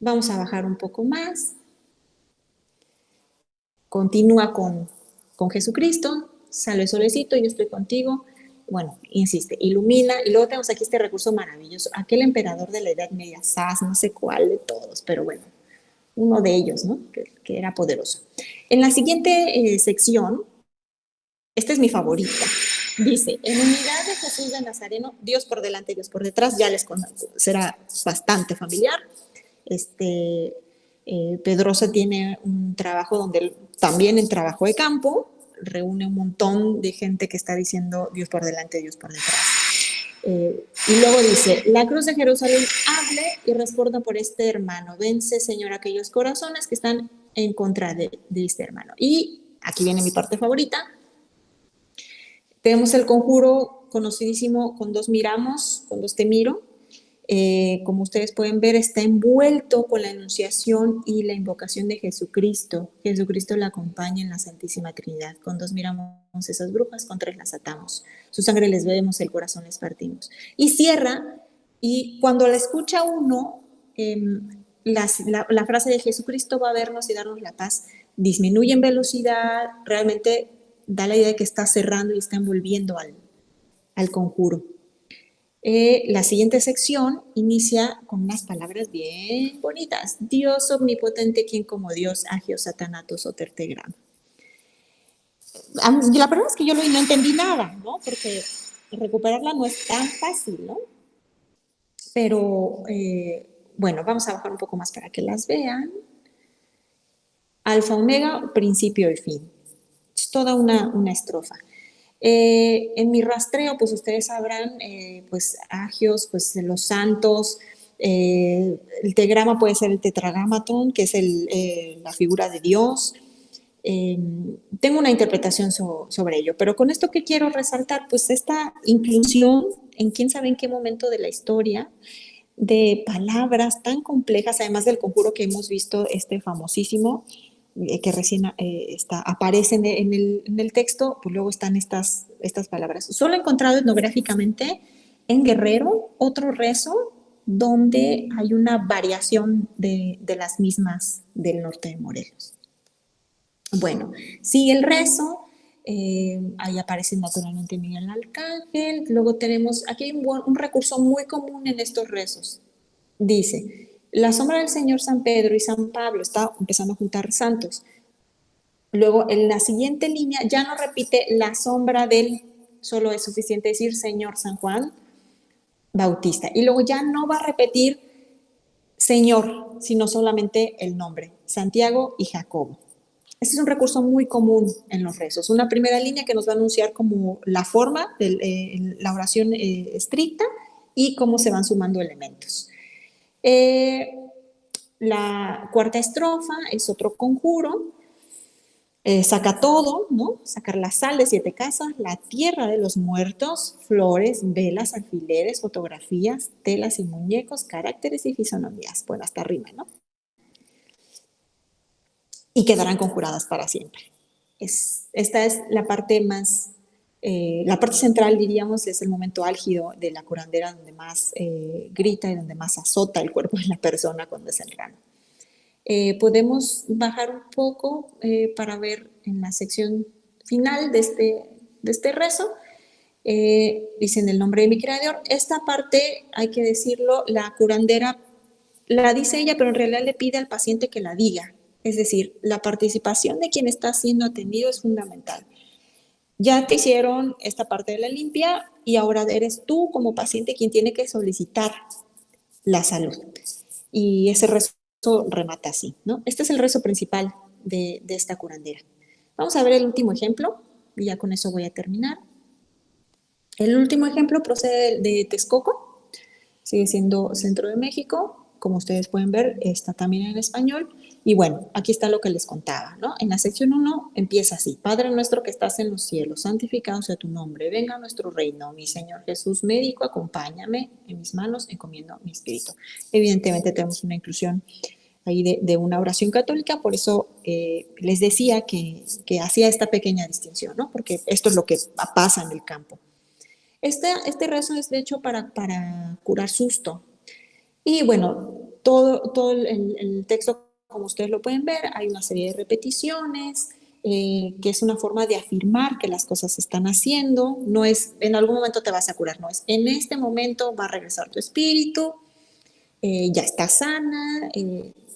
Vamos a bajar un poco más. Continúa con Jesucristo. Sale el solecito, yo estoy contigo. Bueno, insiste, ilumina. Y luego tenemos aquí este recurso maravilloso. Aquel emperador de la Edad Media, Sas, no sé cuál de todos, pero bueno, uno de ellos, ¿no? Que era poderoso. En la siguiente sección, esta es mi favorita. Dice, en unidad de Jesús de Nazareno, Dios por delante, Dios por detrás, ya les será bastante familiar. Pedrosa tiene un trabajo donde también en trabajo de campo reúne un montón de gente que está diciendo Dios por delante, Dios por detrás. Y luego dice, la cruz de Jerusalén hable y responda por este hermano. Vence, Señor, aquellos corazones que están en contra de este hermano. Y aquí viene mi parte favorita. Tenemos el conjuro conocidísimo, con dos miramos, con dos te miro. Como ustedes pueden ver, está envuelto con la enunciación y la invocación de Jesucristo. Jesucristo la acompaña en la Santísima Trinidad. Con 2 miramos esas brujas, con 3 las atamos. Su sangre les bebemos, el corazón les partimos. Y cierra, y cuando la escucha uno, la frase de Jesucristo va a vernos y darnos la paz, disminuye en velocidad, realmente da la idea de que está cerrando y está envolviendo al conjuro. La siguiente sección inicia con unas palabras bien bonitas. Dios omnipotente, quien como Dios, agio satanato soter te gram. La verdad es que yo no entendí nada, ¿no? Porque recuperarla no es tan fácil, ¿no? Pero, bueno, vamos a bajar un poco más para que las vean. Alfa, omega, principio y fin. Es toda una estrofa. En mi rastreo, pues ustedes sabrán, pues agios, pues de los santos, el tegrama puede ser el tetragramatón, que es la figura de Dios. Tengo una interpretación sobre ello, pero con esto que quiero resaltar, pues esta inclusión en quién sabe en qué momento de la historia de palabras tan complejas, además del conjuro que hemos visto, famosísimo, que recién aparecen en el texto, pues luego están estas palabras. Solo he encontrado etnográficamente en Guerrero otro rezo donde hay una variación de las mismas del norte de Morelos. Bueno, sigue el rezo, ahí aparece naturalmente Miguel Arcángel, luego tenemos, aquí hay un recurso muy común en estos rezos. Dice, la sombra del Señor San Pedro y San Pablo, está empezando a juntar santos. Luego, en la siguiente línea ya no repite la sombra del, solo es suficiente decir Señor San Juan Bautista. Y luego ya no va a repetir Señor, sino solamente el nombre, Santiago y Jacobo. Este es un recurso muy común en los rezos. Una primera línea que nos va a anunciar como la forma de la oración estricta y cómo se van sumando elementos. La cuarta estrofa es otro conjuro. Saca todo, ¿no? Sacar la sal de 7 casas, la tierra de los muertos, flores, velas, alfileres, fotografías, telas y muñecos, caracteres y fisonomías. Bueno, hasta rima, ¿no? Y quedarán conjuradas para siempre. Esta es la parte más, la parte central, diríamos, es el momento álgido de la curandera, donde más grita y donde más azota el cuerpo de la persona cuando es el ramo. Podemos bajar un poco para ver en la sección final de este rezo. Dice en el nombre de mi creador. Esta parte, hay que decirlo, la curandera la dice ella, pero en realidad le pide al paciente que la diga. Es decir, la participación de quien está siendo atendido es fundamental. Ya te hicieron esta parte de la limpia y ahora eres tú como paciente quien tiene que solicitar la salud. Y ese rezo remata así, ¿no? Este es el rezo principal de esta curandera. Vamos a ver el último ejemplo y ya con eso voy a terminar. El último ejemplo procede de Texcoco, sigue siendo centro de México, como ustedes pueden ver, está también en español. Y bueno, aquí está lo que les contaba, ¿no? En la sección 1 empieza así: Padre nuestro que estás en los cielos, santificado sea tu nombre, venga a nuestro reino, mi Señor Jesús médico, acompáñame, en mis manos encomiendo mi espíritu. Evidentemente tenemos una inclusión ahí de una oración católica, por eso les decía que hacía esta pequeña distinción, ¿no? Porque esto es lo que pasa en el campo. Este rezo es de hecho para curar susto. Y bueno, todo el texto, como ustedes lo pueden ver, hay una serie de repeticiones, que es una forma de afirmar que las cosas se están haciendo. No es, en algún momento te vas a curar, no es, en este momento va a regresar tu espíritu, ya está sana,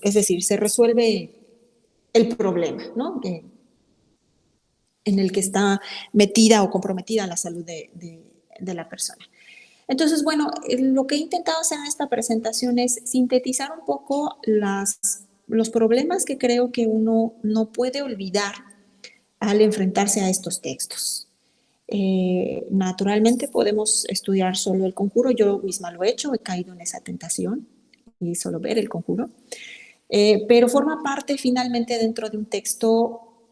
es decir, se resuelve el problema, ¿no? En el que está metida o comprometida la salud de la persona. Entonces, bueno, lo que he intentado hacer en esta presentación es sintetizar un poco los problemas que creo que uno no puede olvidar al enfrentarse a estos textos. Naturalmente podemos estudiar solo el conjuro, yo misma lo he hecho, he caído en esa tentación y solo ver el conjuro, pero forma parte finalmente dentro de un texto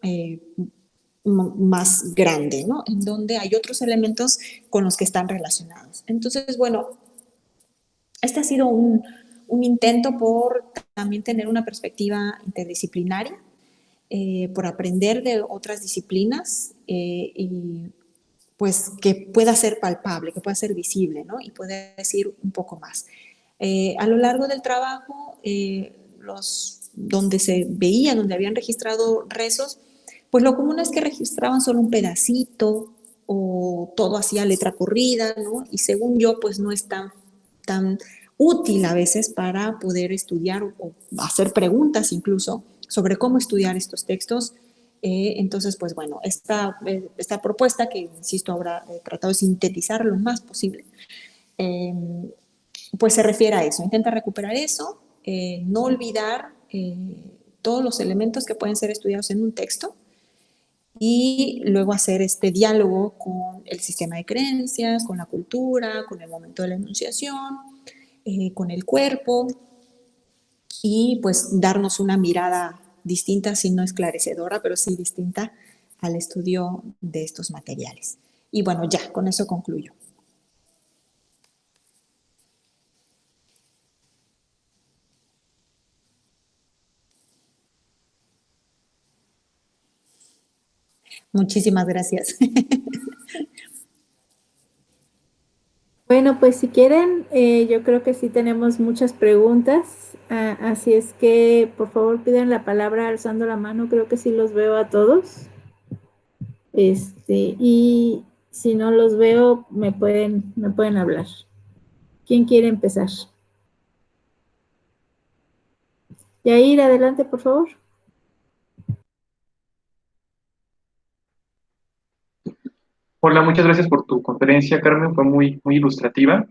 más grande, ¿no? En donde hay otros elementos con los que están relacionados. Entonces, bueno, Este ha sido un intento por también tener una perspectiva interdisciplinaria, por aprender de otras disciplinas y pues que pueda ser palpable, que pueda ser visible, ¿no? Y poder decir un poco más. A lo largo del trabajo, donde se veía, donde habían registrado rezos, pues lo común es que registraban solo un pedacito o todo hacía letra corrida, ¿no? Y según yo, pues no es tan útil a veces para poder estudiar o hacer preguntas incluso sobre cómo estudiar estos textos. Entonces, pues bueno, esta propuesta que, insisto, ahora he tratado de sintetizar lo más posible, eh, pues se refiere a eso, intenta recuperar eso, no olvidar todos los elementos que pueden ser estudiados en un texto y luego hacer este diálogo con el sistema de creencias, con la cultura, con el momento de la enunciación, con el cuerpo y pues darnos una mirada distinta, si no esclarecedora, pero sí distinta al estudio de estos materiales. Y bueno, ya, con eso concluyo. Muchísimas gracias. Bueno, pues si quieren, yo creo que sí tenemos muchas preguntas, así es que por favor pidan la palabra alzando la mano, creo que sí los veo a todos. Y si no los veo, me pueden hablar. ¿Quién quiere empezar? Yair, adelante, por favor. Hola, muchas gracias por tu conferencia, Carmen, fue muy ilustrativa.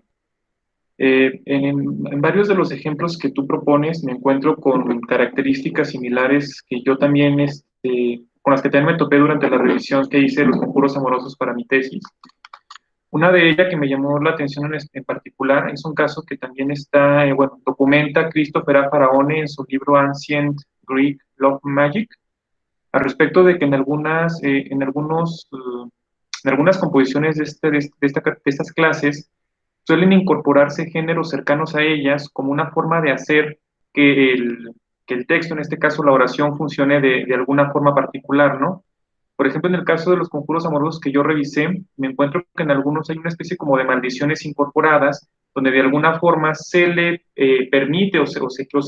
En varios de los ejemplos que tú propones me encuentro con características similares que yo también, con las que también me topé durante la revisión que hice de los conjuros amorosos para mi tesis. Una de ellas que me llamó la atención en particular es un caso que también está, bueno, documenta Christopher A. Faraone en su libro Ancient Greek Love Magic, al respecto de que en algunas composiciones de estas clases suelen incorporarse géneros cercanos a ellas como una forma de hacer que que el texto, en este caso la oración, funcione de alguna forma particular, ¿no? Por ejemplo, en el caso de los conjuros amorosos que yo revisé, me encuentro que en algunos hay una especie como de maldiciones incorporadas, donde de alguna forma se le permite o se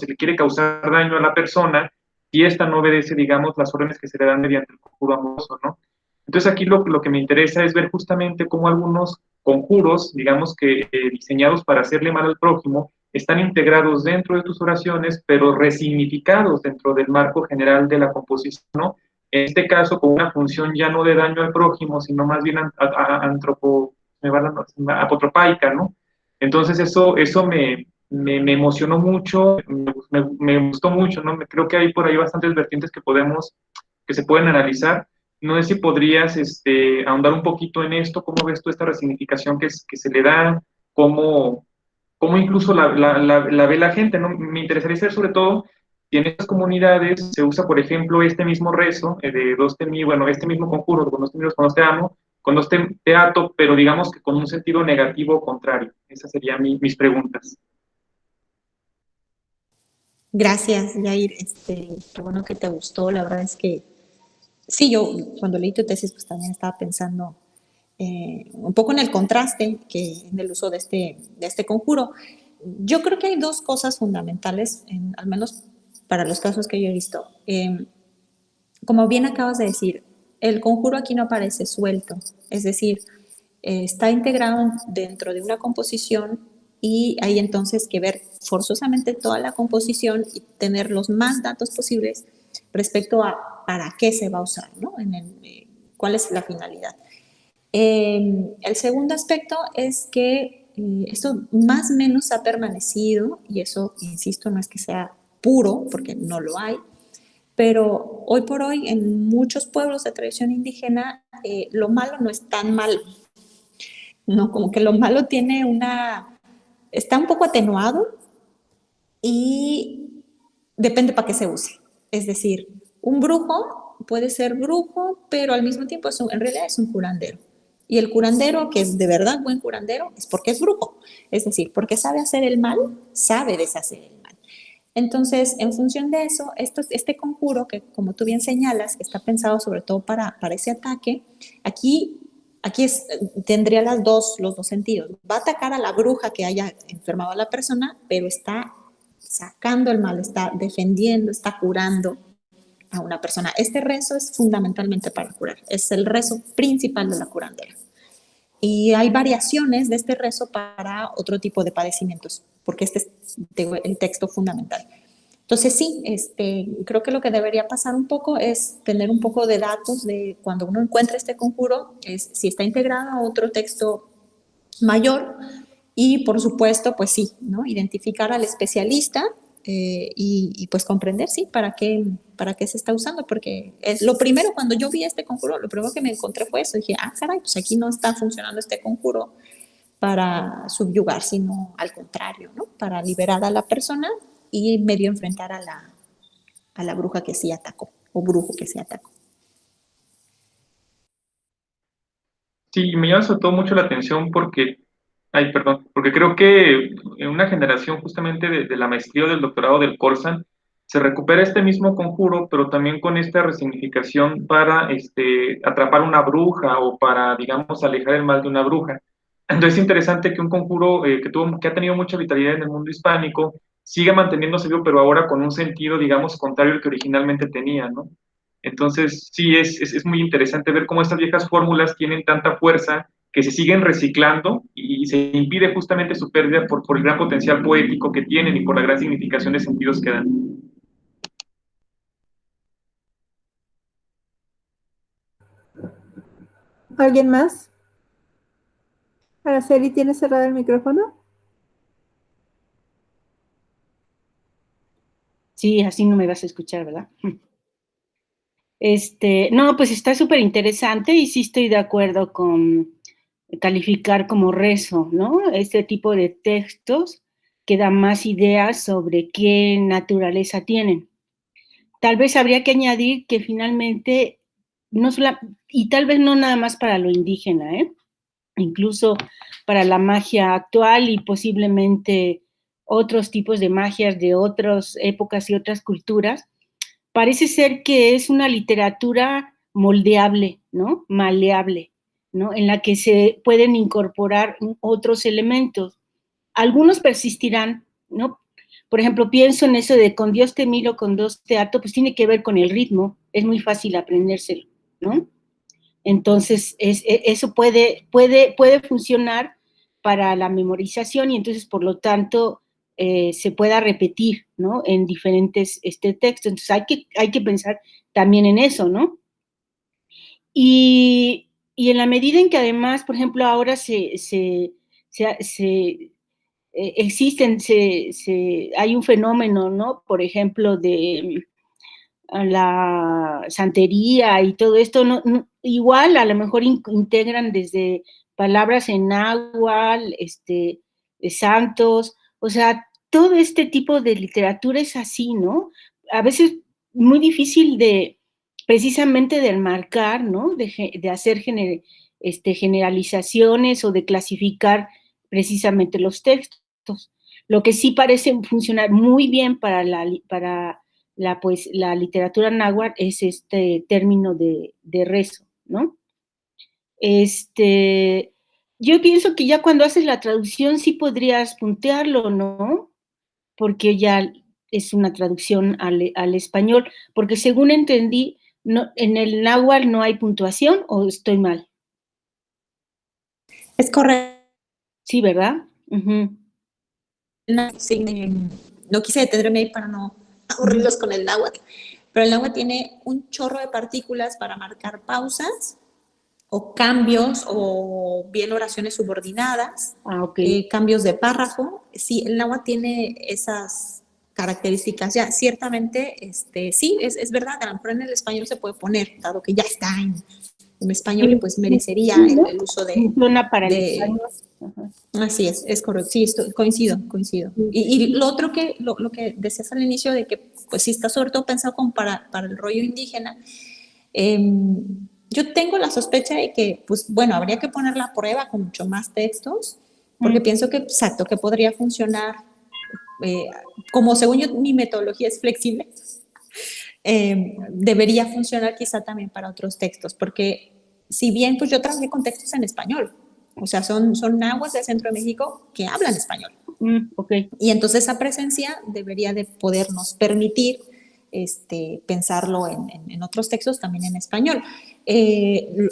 le quiere causar daño a la persona y esta no obedece, digamos, las órdenes que se le dan mediante el conjuro amoroso, ¿no? Entonces aquí lo que me interesa es ver justamente cómo algunos conjuros, digamos que diseñados para hacerle mal al prójimo, están integrados dentro de tus oraciones, pero resignificados dentro del marco general de la composición, ¿no? En este caso, con una función ya no de daño al prójimo, sino más bien apotropaica, ¿no? Entonces eso me emocionó mucho, me gustó mucho, ¿no? Creo que hay por ahí bastantes vertientes que se pueden analizar. No sé si podrías ahondar un poquito en esto, cómo ves tú esta resignificación que se le da, cómo incluso la ve la gente, ¿no? Me interesaría saber sobre todo si en estas comunidades se usa, por ejemplo, este mismo rezo de dos te mi, bueno, este mismo conjuro, con dos te mi, con dos te amo, con dos te ato, pero digamos que con un sentido negativo o contrario. Esas serían mis preguntas. Gracias, Yair. Qué bueno que te gustó. La verdad es que sí, yo cuando leí tu tesis, pues también estaba pensando un poco en el contraste en el uso de este conjuro. Yo creo que hay dos cosas fundamentales, al menos para los casos que yo he visto. Como bien acabas de decir, el conjuro aquí no aparece suelto, es decir, está integrado dentro de una composición y hay entonces que ver forzosamente toda la composición y tener los más datos posibles respecto a para qué se va a usar, ¿no? Cuál es la finalidad. El segundo aspecto es que esto más o menos ha permanecido, y eso, insisto, no es que sea puro, porque no lo hay, pero hoy por hoy en muchos pueblos de tradición indígena lo malo no es tan malo, ¿no? Como que lo malo está un poco atenuado y depende para qué se use. Es decir, un brujo puede ser brujo, pero al mismo tiempo en realidad es un curandero. Y el curandero, que es de verdad buen curandero, es porque es brujo. Es decir, porque sabe hacer el mal, sabe deshacer el mal. Entonces, en función de eso, este conjuro, que como tú bien señalas, está pensado sobre todo para ese ataque, aquí tendría los dos sentidos. Va a atacar a la bruja que haya enfermado a la persona, pero está sacando el mal, está defendiendo, está curando a una persona. Este rezo es fundamentalmente para curar, es el rezo principal de la curandera. Y hay variaciones de este rezo para otro tipo de padecimientos, porque este es el texto fundamental. Entonces sí, creo que lo que debería pasar un poco es tener un poco de datos de cuando uno encuentra este conjuro, es si está integrado a otro texto mayor y por supuesto, pues sí, ¿no? Identificar al especialista y pues comprender, sí, para qué se está usando, porque es lo primero, cuando yo vi este conjuro, lo primero que me encontré fue eso, dije, caray, pues aquí no está funcionando este conjuro para subyugar, sino al contrario, ¿no? Para liberar a la persona y medio enfrentar a la bruja que sí atacó, o brujo que sí atacó. Sí, me llama sobre todo mucho la atención porque, ay, perdón, porque creo que en una generación justamente de la maestría o del doctorado del Corsan se recupera este mismo conjuro, pero también con esta resignificación para atrapar una bruja o para, digamos, alejar el mal de una bruja. Entonces es interesante que un conjuro que ha tenido mucha vitalidad en el mundo hispánico siga manteniéndose vivo, pero ahora con un sentido, digamos, contrario al que originalmente tenía, ¿no? Entonces, sí, es muy interesante ver cómo estas viejas fórmulas tienen tanta fuerza que se siguen reciclando y se impide justamente su pérdida por el gran potencial poético que tienen y por la gran significación de sentidos que dan. ¿Alguien más? Araceli, ¿tienes cerrado el micrófono? Sí, así no me vas a escuchar, ¿verdad? No, pues está súper interesante y sí estoy de acuerdo con calificar como rezo, ¿no? Este tipo de textos que dan más ideas sobre qué naturaleza tienen. Tal vez habría que añadir que finalmente, y tal vez no nada más para lo indígena, incluso para la magia actual y posiblemente otros tipos de magias de otras épocas y otras culturas, parece ser que es una literatura moldeable, ¿no? Maleable, ¿no? En la que se pueden incorporar otros elementos. Algunos persistirán, ¿no? Por ejemplo, pienso en eso de con Dios te miro, con Dios te ato, pues tiene que ver con el ritmo, es muy fácil aprendérselo, ¿no? Entonces, eso puede funcionar para la memorización y entonces, por lo tanto, se pueda repetir, ¿no? En diferentes textos. Entonces, hay que pensar también en eso, ¿no? Y en la medida en que además, por ejemplo, ahora hay un fenómeno, ¿no? Por ejemplo, de la santería y todo esto, igual a lo mejor integran desde palabras en náhuatl, de santos, o sea, todo este tipo de literatura es así, ¿no? A veces muy difícil precisamente de enmarcar, ¿no? De hacer generalizaciones o de clasificar precisamente los textos. Lo que sí parece funcionar muy bien para la literatura náhuatl es este término de rezo, ¿no? Yo pienso que ya cuando haces la traducción sí podrías puntearlo, ¿no? Porque ya es una traducción al español, porque según entendí, no, en el náhuatl no hay puntuación, ¿o estoy mal? Es correcto. Sí, ¿verdad? Uh-huh. Sí, no quise detenerme ahí para no aburrirlos con el náhuatl, pero el náhuatl tiene un chorro de partículas para marcar pausas o cambios o bien oraciones subordinadas, Okay. Cambios de párrafo. Sí, el náhuatl tiene esas características ya. Ciertamente, sí, es verdad, a lo mejor en el español se puede poner, dado que ya está en español, pues merecería el uso de... Funciona para el español. Uh-huh. Así es correcto, sí, coincido. Y lo otro lo que decías al inicio de que, pues sí está sobre todo pensado como para el rollo indígena, Yo tengo la sospecha de que, pues bueno, habría que ponerla a prueba con mucho más textos, porque pienso que, exacto, que podría funcionar, como según yo, mi metodología es flexible, debería funcionar quizá también para otros textos, porque si bien pues yo trabajé con textos en español, o sea, son nahuas del centro de México que hablan español. Okay. Y entonces esa presencia debería de podernos permitir pensarlo en otros textos también en español.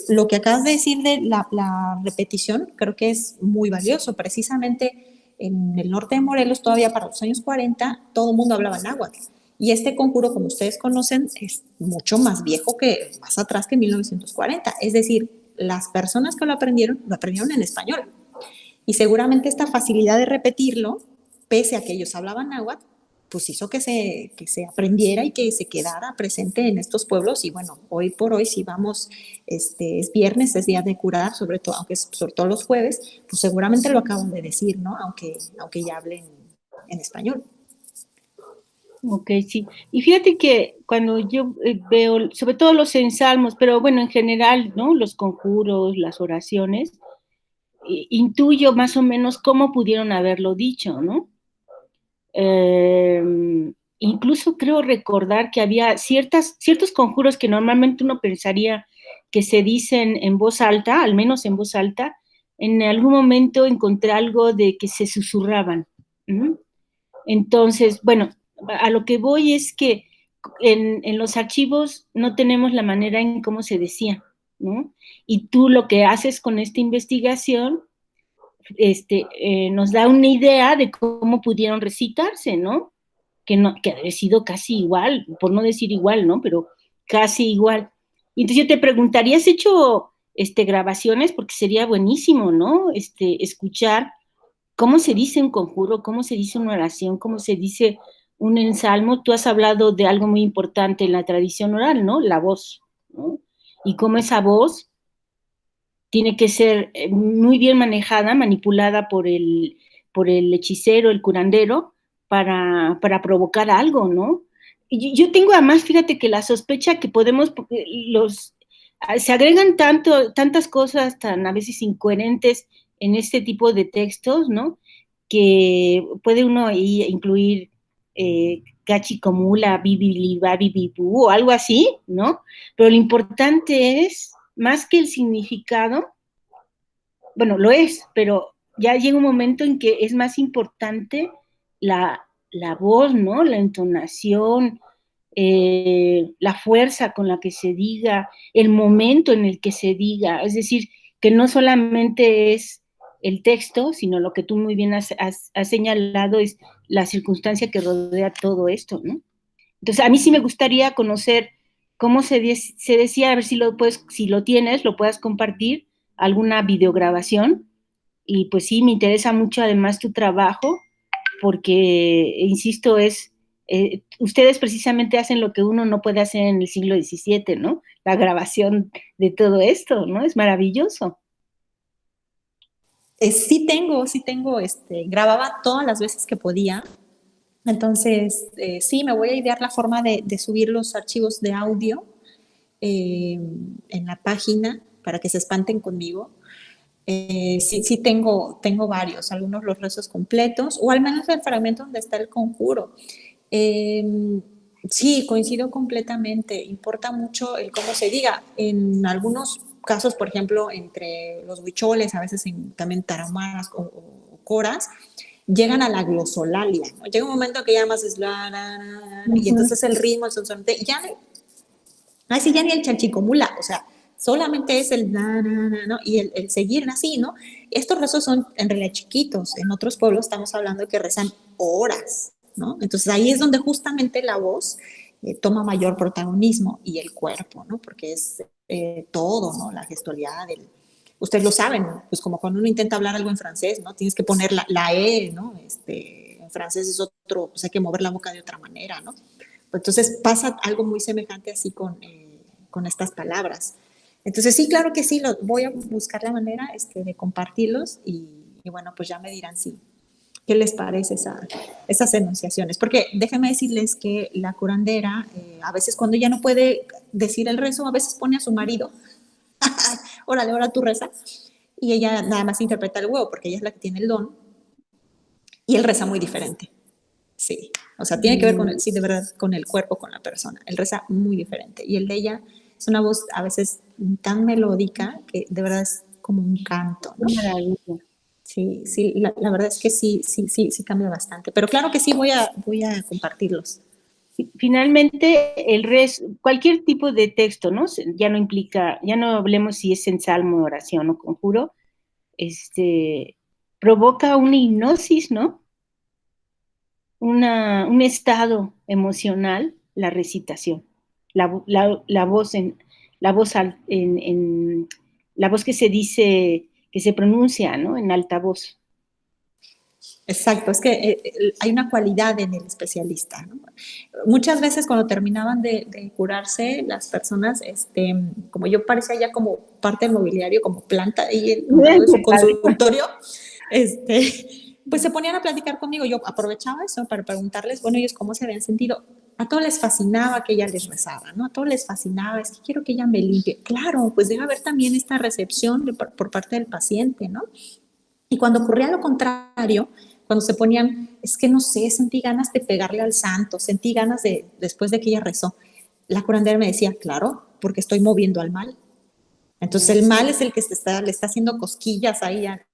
Lo que acabas de decir de la repetición creo que es muy valioso. Precisamente en el norte de Morelos, todavía para los años 40, todo el mundo hablaba náhuatl. Y este conjuro, como ustedes conocen, es mucho más viejo más atrás que 1940. Es decir, las personas que lo aprendieron en español. Y seguramente esta facilidad de repetirlo, pese a que ellos hablaban náhuatl, pues hizo que se aprendiera y que se quedara presente en estos pueblos. Y bueno, hoy por hoy, si vamos, es viernes, es día de curar, sobre todo, aunque es sobre todo los jueves, pues seguramente lo acaban de decir, ¿no? Aunque ya hablen en español. Ok, sí. Y fíjate que cuando yo veo, sobre todo los ensalmos, pero bueno, en general, ¿no? Los conjuros, las oraciones, intuyo más o menos cómo pudieron haberlo dicho, ¿no? Incluso creo recordar que había ciertos conjuros que normalmente uno pensaría que se dicen en voz alta, al menos en voz alta. En algún momento encontré algo de que se susurraban. Entonces, bueno, a lo que voy es que en los archivos no tenemos la manera en cómo se decía, ¿no? Y tú lo que haces con esta investigación nos da una idea de cómo pudieron recitarse, ¿no? Que ha sido casi igual, por no decir igual, ¿no? Pero casi igual. Y entonces yo te preguntaría, ¿has hecho grabaciones? Porque sería buenísimo, ¿no? Escuchar cómo se dice un conjuro, cómo se dice una oración, cómo se dice un ensalmo. Tú has hablado de algo muy importante en la tradición oral, ¿no? La voz, ¿no? Y cómo esa voz tiene que ser muy bien manejada, manipulada por el hechicero, el curandero, para provocar algo, ¿no? Y yo tengo además, fíjate que la sospecha que podemos, se agregan tantas cosas tan a veces incoherentes en este tipo de textos, ¿no? Que puede uno ahí incluir cachicomula, bibilibabibibu o algo así, ¿no? Pero lo importante es, más que el significado, bueno, lo es, pero ya llega un momento en que es más importante la voz, ¿no? La entonación, la fuerza con la que se diga, el momento en el que se diga, es decir, que no solamente es el texto, sino lo que tú muy bien has señalado es la circunstancia que rodea todo esto, ¿no? Entonces, a mí sí me gustaría conocer cómo se decía, a ver si lo tienes, lo puedas compartir, alguna videograbación, y pues sí, me interesa mucho además tu trabajo, porque, insisto, ustedes precisamente hacen lo que uno no puede hacer en el siglo XVII, ¿no? La grabación de todo esto, ¿no? Es maravilloso. Sí tengo, grababa todas las veces que podía. Entonces, sí, me voy a idear la forma de subir los archivos de audio en la página para que se espanten conmigo. Sí tengo varios, algunos los rezos completos, o al menos el fragmento donde está el conjuro. Sí, coincido completamente. Importa mucho el cómo se diga. En algunos casos, por ejemplo, entre los huicholes, a veces también tarahumaras o coras, llegan a la glosolalia, ¿no? Llega un momento que ya más es y entonces el ritmo, el sonsonete, ya ni el chanchicomula, o sea, solamente es el ¿no? Y el seguir así, ¿no? Estos rezos son en realidad chiquitos. En otros pueblos estamos hablando de que rezan horas, ¿no? Entonces ahí es donde justamente la voz toma mayor protagonismo y el cuerpo, ¿no? Porque es todo, ¿no? La gestualidad, ustedes lo saben, pues como cuando uno intenta hablar algo en francés, ¿no? Tienes que poner la E, ¿no? En francés es otro, pues hay que mover la boca de otra manera, ¿no? Entonces pasa algo muy semejante así con estas palabras. Entonces sí, claro que sí, voy a buscar la manera de compartirlos y bueno, pues ya me dirán qué les parece esas enunciaciones. Porque déjenme decirles que la curandera, a veces cuando ella no puede decir el rezo, a veces pone a su marido órale, ahora tú reza. Y ella nada más interpreta el huevo porque ella es la que tiene el don. Y él reza muy diferente. Sí, o sea, tiene que ver con el, sí, de verdad, con el cuerpo, con la persona. Él reza muy diferente. Y el de ella es una voz a veces tan melódica que de verdad es como un canto, ¿no? Maravilla. Sí, sí, la verdad es que sí cambia bastante. Pero claro que sí voy a compartirlos. Finalmente, el cualquier tipo de texto, ¿no? Ya no implica, ya no hablemos si es en salmo, oración o conjuro, provoca una hipnosis, ¿no? Un estado emocional, la recitación, la voz la voz que se dice, que se pronuncia, ¿no? En alta voz. Exacto, es que hay una cualidad en el especialista, ¿no? Muchas veces cuando terminaban de curarse las personas, como yo parecía ya como parte del mobiliario, como planta ahí en su consultorio, pues se ponían a platicar conmigo. Yo aprovechaba eso para preguntarles, bueno, ellos cómo se habían sentido. A todos les fascinaba que ella les rezara, ¿no? A todos les fascinaba, es que quiero que ella me limpie. Claro, pues debe haber también esta recepción por parte del paciente, ¿no? Y cuando ocurría lo contrario, cuando se ponían, es que no sé, sentí ganas de pegarle al santo, sentí ganas de, después de que ella rezó, la curandera me decía, claro, porque estoy moviendo al mal. Entonces el mal es el que le está haciendo cosquillas ahí a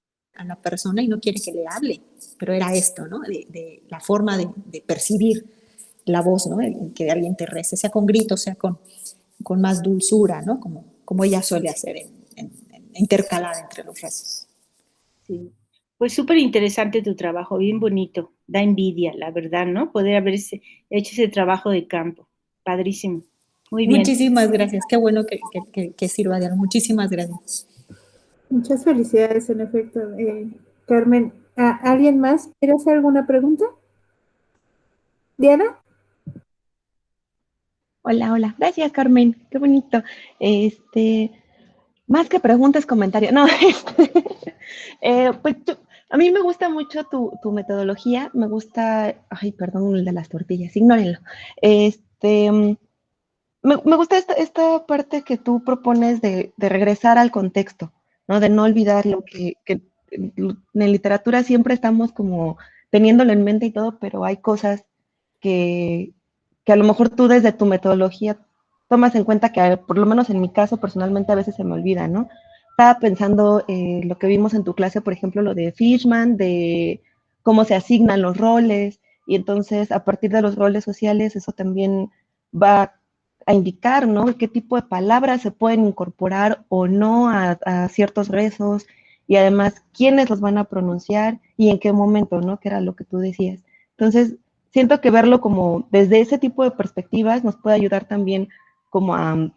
la persona y no quiere que le hable. Pero era esto, ¿no? De la forma de percibir la voz, ¿no? El que alguien te rece, sea con gritos, sea con más dulzura, ¿no? Como ella suele hacer intercalada entre los rezos. Sí. Pues súper interesante tu trabajo, bien bonito, da envidia, la verdad, ¿no? Poder haber hecho ese trabajo de campo, padrísimo, muy bien. Muchísimas gracias, qué bueno que sirva de algo, muchísimas gracias. Muchas felicidades, en efecto. Carmen, ¿alguien más quiere hacer alguna pregunta? ¿Diana? Hola, gracias Carmen, qué bonito. Más que preguntas, comentarios. No, pues a mí me gusta mucho tu metodología, me gusta, ay, perdón, el de las tortillas, ignórenlo. Me gusta esta parte que tú propones de regresar al contexto, ¿no? De no olvidar lo que en literatura siempre estamos como teniéndolo en mente y todo, pero hay cosas que a lo mejor tú desde tu metodología tomas en cuenta que, por lo menos en mi caso, personalmente a veces se me olvida, ¿no? Estaba pensando lo que vimos en tu clase, por ejemplo, lo de Fishman, de cómo se asignan los roles, y entonces a partir de los roles sociales eso también va a indicar, ¿no? Qué tipo de palabras se pueden incorporar o no a ciertos rezos, y además quiénes los van a pronunciar y en qué momento, ¿no? Que era lo que tú decías. Entonces, siento que verlo como desde ese tipo de perspectivas nos puede ayudar también como a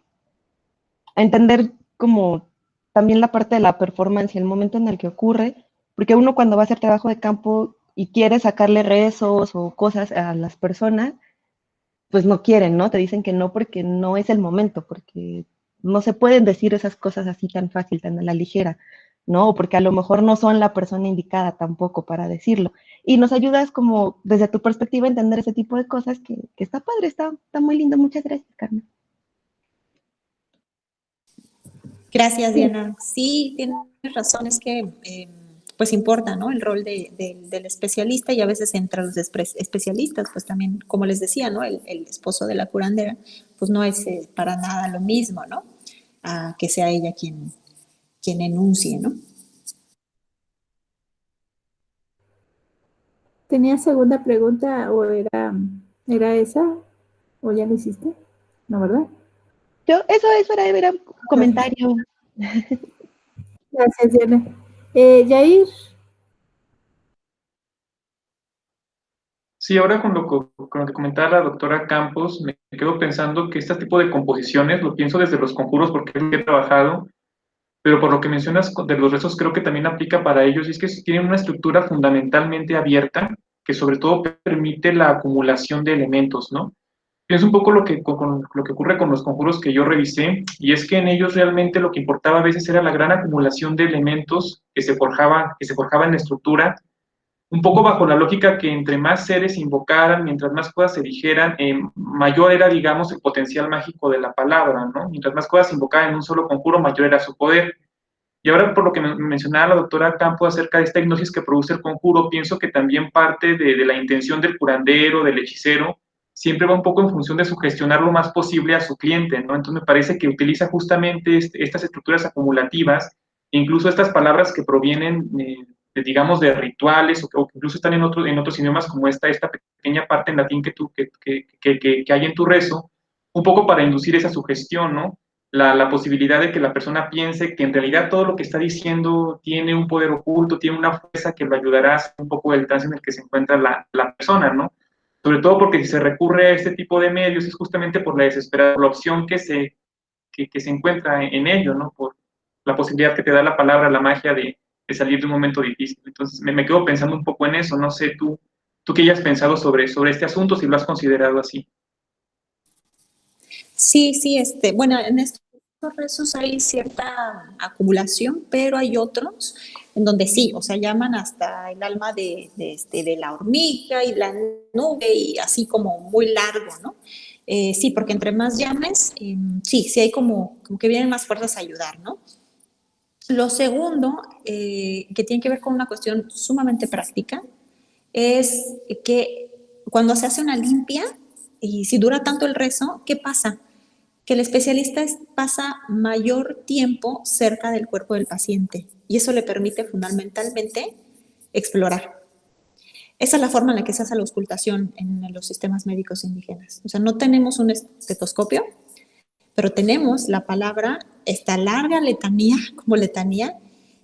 entender como también la parte de la performance y el momento en el que ocurre, porque uno cuando va a hacer trabajo de campo y quiere sacarle rezos o cosas a las personas, pues no quieren, ¿no? Te dicen que no porque no es el momento, porque no se pueden decir esas cosas así tan fácil, tan a la ligera, ¿no? O porque a lo mejor no son la persona indicada tampoco para decirlo. Y nos ayudas como desde tu perspectiva a entender ese tipo de cosas que está padre, está muy lindo. Muchas gracias, Carmen. Gracias, Diana. Sí, tienes razón, es que pues importa, ¿no? El rol del especialista, y a veces entre los especialistas, pues también, como les decía, ¿no? El esposo de la curandera, pues no es para nada lo mismo, ¿no? A que sea ella quien enuncie, ¿no? ¿Tenía segunda pregunta o era esa? ¿O ya lo hiciste? No, ¿verdad? Eso era un comentario. Gracias, Diana. Yair. Sí, ahora con lo que comentaba la doctora Campos, me quedo pensando que este tipo de composiciones, lo pienso desde los conjuros porque es lo que he trabajado, pero por lo que mencionas de los rezos creo que también aplica para ellos, y es que tienen una estructura fundamentalmente abierta que sobre todo permite la acumulación de elementos, ¿no? Es un poco lo que ocurre con los conjuros que yo revisé, y es que en ellos realmente lo que importaba a veces era la gran acumulación de elementos que se forjaban en la estructura, un poco bajo la lógica que entre más seres se invocaran, mientras más cosas se dijeran, mayor era, digamos, el potencial mágico de la palabra, ¿no? Mientras más cosas se invocaban en un solo conjuro, mayor era su poder. Y ahora, por lo que mencionaba la doctora Campo acerca de esta hipnosis que produce el conjuro, pienso que también parte de la intención del curandero, del hechicero, siempre va un poco en función de sugestionar lo más posible a su cliente, ¿no? Entonces me parece que utiliza justamente estas estructuras acumulativas, incluso estas palabras que provienen, digamos, de rituales o que incluso están en otros idiomas, como esta pequeña parte en latín que hay en tu rezo, un poco para inducir esa sugestión, ¿no? La posibilidad de que la persona piense que en realidad todo lo que está diciendo tiene un poder oculto, tiene una fuerza que lo ayudará a hacer un poco del trance en el que se encuentra la persona, ¿no? Sobre todo porque si se recurre a este tipo de medios es justamente por la desesperación, por la opción que se encuentra en ello, ¿no? Por la posibilidad que te da la palabra, la magia de salir de un momento difícil. Entonces me quedo pensando un poco en eso, no sé, tú qué hayas pensado sobre este asunto, si lo has considerado así. Sí, sí, bueno, en estos rezos hay cierta acumulación, pero hay otros en donde sí, o sea, llaman hasta el alma de la hormiga y la nube y así como muy largo, ¿no? Sí, porque entre más llames, sí hay como que vienen más fuerzas a ayudar, ¿no? Lo segundo, que tiene que ver con una cuestión sumamente práctica, es que cuando se hace una limpia y si dura tanto el rezo, ¿qué pasa? Que el especialista pasa mayor tiempo cerca del cuerpo del paciente y eso le permite fundamentalmente explorar. Esa es la forma en la que se hace la auscultación en los sistemas médicos indígenas. O sea, no tenemos un estetoscopio, pero tenemos la palabra, esta larga letanía, como letanía,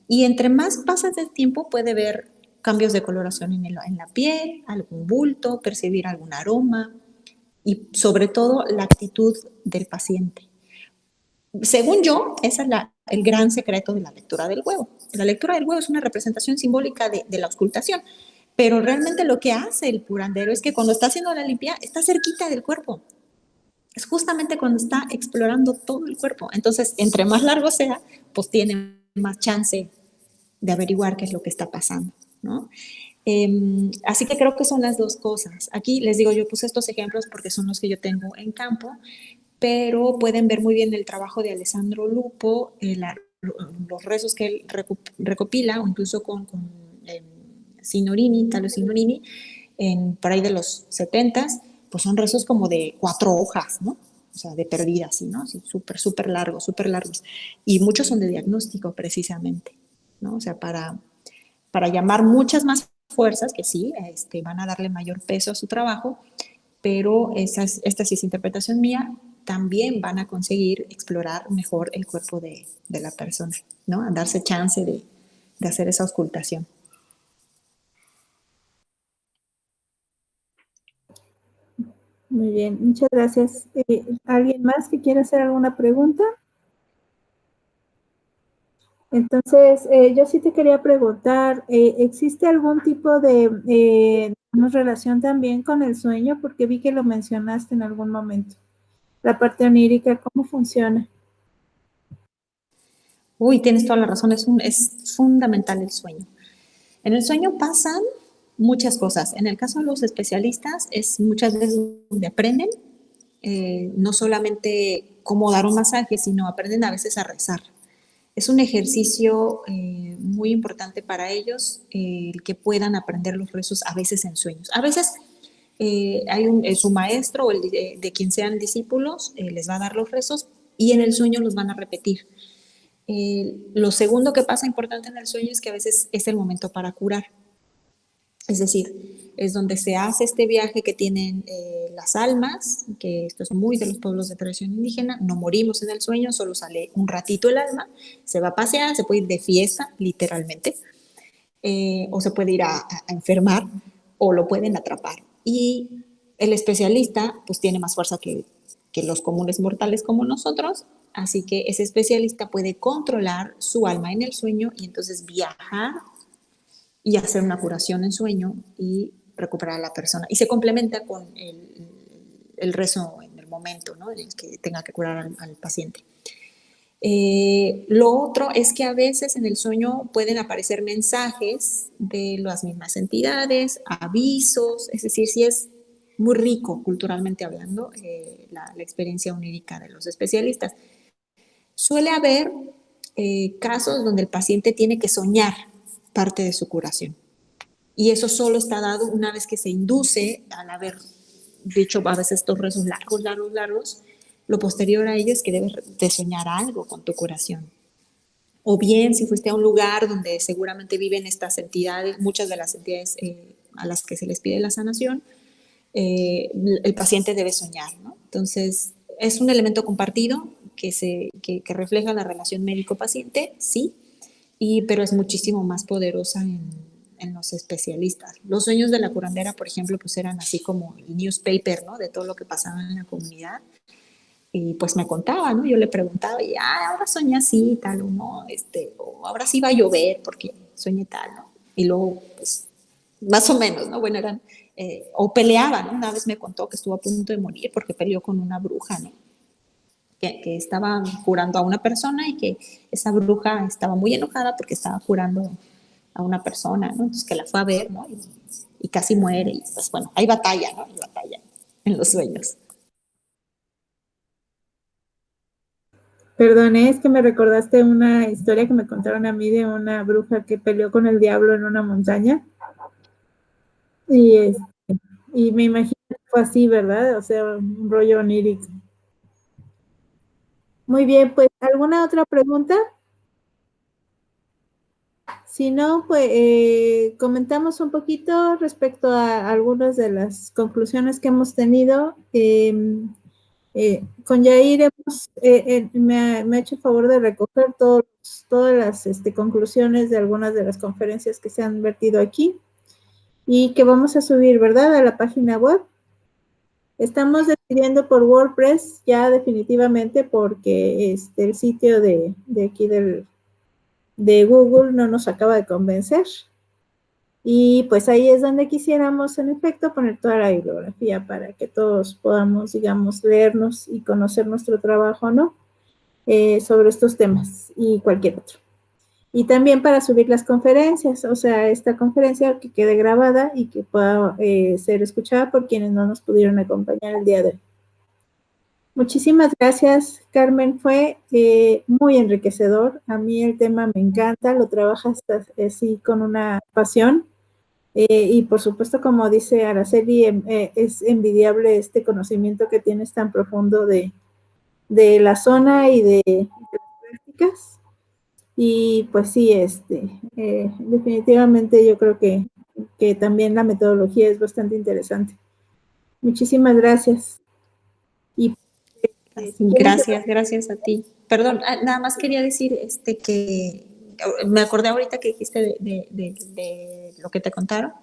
y entre más pasa el tiempo puede ver cambios de coloración en la piel, algún bulto, percibir algún aroma y sobre todo la actitud del paciente. Según yo, ese es el gran secreto de la lectura del huevo. La lectura del huevo es una representación simbólica de la auscultación, pero realmente lo que hace el curandero es que cuando está haciendo la limpia está cerquita del cuerpo. Es justamente cuando está explorando todo el cuerpo. Entonces, entre más largo sea, pues tiene más chance de averiguar qué es lo que está pasando, ¿no? Así que creo que son las dos cosas. Aquí les digo, yo puse estos ejemplos porque son los que yo tengo en campo, pero pueden ver muy bien el trabajo de Alessandro Lupo, los rezos que él recopila, o incluso con Signorini, Talo Signorini, por ahí de los 70s, pues son rezos como de 4 hojas, ¿no? O sea, de perdida, así, ¿no? Así, súper largos, súper largos. Y muchos son de diagnóstico, precisamente, ¿no? O sea, para llamar muchas más fuerzas, que sí, van a darle mayor peso a su trabajo, pero esta sí es interpretación mía, también van a conseguir explorar mejor el cuerpo de la persona, ¿no? A darse chance de hacer esa auscultación. Muy bien, muchas gracias. ¿Alguien más que quiera hacer alguna pregunta? Entonces, yo sí te quería preguntar, ¿existe algún tipo de relación también con el sueño? Porque vi que lo mencionaste en algún momento. La parte onírica, ¿cómo funciona? Uy, tienes toda la razón, es fundamental el sueño. En el sueño pasan muchas cosas. En el caso de los especialistas, es muchas veces donde aprenden, no solamente cómo dar un masaje, sino aprenden a veces a rezar. Es un ejercicio muy importante para ellos, el que puedan aprender los rezos a veces en sueños. A veces su maestro o el de quien sean discípulos les va a dar los rezos y en el sueño los van a repetir. Lo segundo que pasa importante en el sueño es que a veces es el momento para curar. Es decir, es donde se hace este viaje que tienen las almas, que esto es muy de los pueblos de tradición indígena, no morimos en el sueño, solo sale un ratito el alma, se va a pasear, se puede ir de fiesta, literalmente, o se puede ir a enfermar, o lo pueden atrapar. Y el especialista, pues tiene más fuerza que los comunes mortales como nosotros, así que ese especialista puede controlar su alma en el sueño y entonces viajar y hacer una curación en sueño y recuperar a la persona. Y se complementa con el rezo en el momento, ¿no? En el que tenga que curar al paciente. Lo otro es que a veces en el sueño pueden aparecer mensajes de las mismas entidades, avisos, es decir, si es muy rico culturalmente hablando la experiencia onírica de los especialistas. Suele haber casos donde el paciente tiene que soñar parte de su curación. Y eso solo está dado una vez que se induce al haber dicho a veces estos rezos largos. Lo posterior a ello es que debes de soñar algo con tu curación. O bien, si fuiste a un lugar donde seguramente viven estas entidades, muchas de las entidades a las que se les pide la sanación, el paciente debe soñar, ¿no? Entonces, es un elemento compartido que refleja la relación médico-paciente, sí, pero es muchísimo más poderosa en los especialistas. Los sueños de la curandera, por ejemplo, pues eran así como el newspaper, ¿no? De todo lo que pasaba en la comunidad. Y pues me contaba, ¿no? Yo le preguntaba, y ahora soñé así, tal, o no, o ahora sí va a llover porque soñé tal, ¿no? Y luego, pues, más o menos, ¿no? Bueno, eran, o peleaban, ¿no? Una vez me contó que estuvo a punto de morir porque peleó con una bruja, ¿no? Que estaba curando a una persona y que esa bruja estaba muy enojada porque estaba curando a una persona, ¿no? Entonces que la fue a ver, ¿no? Y casi muere, y pues bueno, hay batalla, ¿no? Hay batalla en los sueños. Perdone, es que me recordaste una historia que me contaron a mí de una bruja que peleó con el diablo en una montaña. Y, y me imagino que fue así, ¿verdad? O sea, un rollo onírico. Muy bien, pues, ¿alguna otra pregunta? Si no, pues comentamos un poquito respecto a algunas de las conclusiones que hemos tenido. Con Yair me ha hecho el favor de recoger todas las conclusiones de algunas de las conferencias que se han vertido aquí y que vamos a subir, ¿verdad?, a la página web. Estamos decidiendo por WordPress ya definitivamente porque el sitio de aquí de Google no nos acaba de convencer. Y pues ahí es donde quisiéramos, en efecto, poner toda la bibliografía para que todos podamos, digamos, leernos y conocer nuestro trabajo, ¿no? Sobre estos temas y cualquier otro. Y también para subir las conferencias, o sea, esta conferencia que quede grabada y que pueda ser escuchada por quienes no nos pudieron acompañar el día de hoy. Muchísimas gracias, Carmen. Fue muy enriquecedor. A mí el tema me encanta, lo trabajas así con una pasión. Y por supuesto, como dice Araceli, es envidiable este conocimiento que tienes tan profundo de la zona y de las prácticas. Y pues sí, definitivamente yo creo que también la metodología es bastante interesante. Muchísimas gracias. Y, Gracias a ti. Perdón, nada más quería decir que me acordé ahorita que dijiste de lo que te contaron,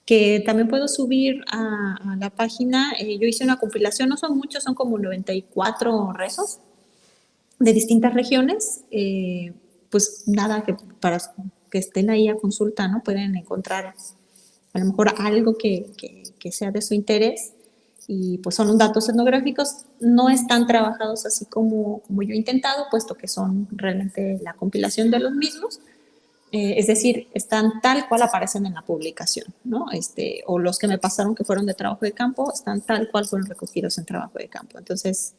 que también puedo subir a la página. Yo hice una compilación, no son muchos, son como 94 rezos de distintas regiones. Pues nada, que para que estén ahí a consulta, ¿no? Pueden encontrar a lo mejor algo que sea de su interés. Y pues son datos etnográficos, no están trabajados así como yo he intentado, puesto que son realmente la compilación de los mismos. Es decir, están tal cual aparecen en la publicación, ¿no? O los que me pasaron que fueron de trabajo de campo, están tal cual fueron recogidos en trabajo de campo. Entonces,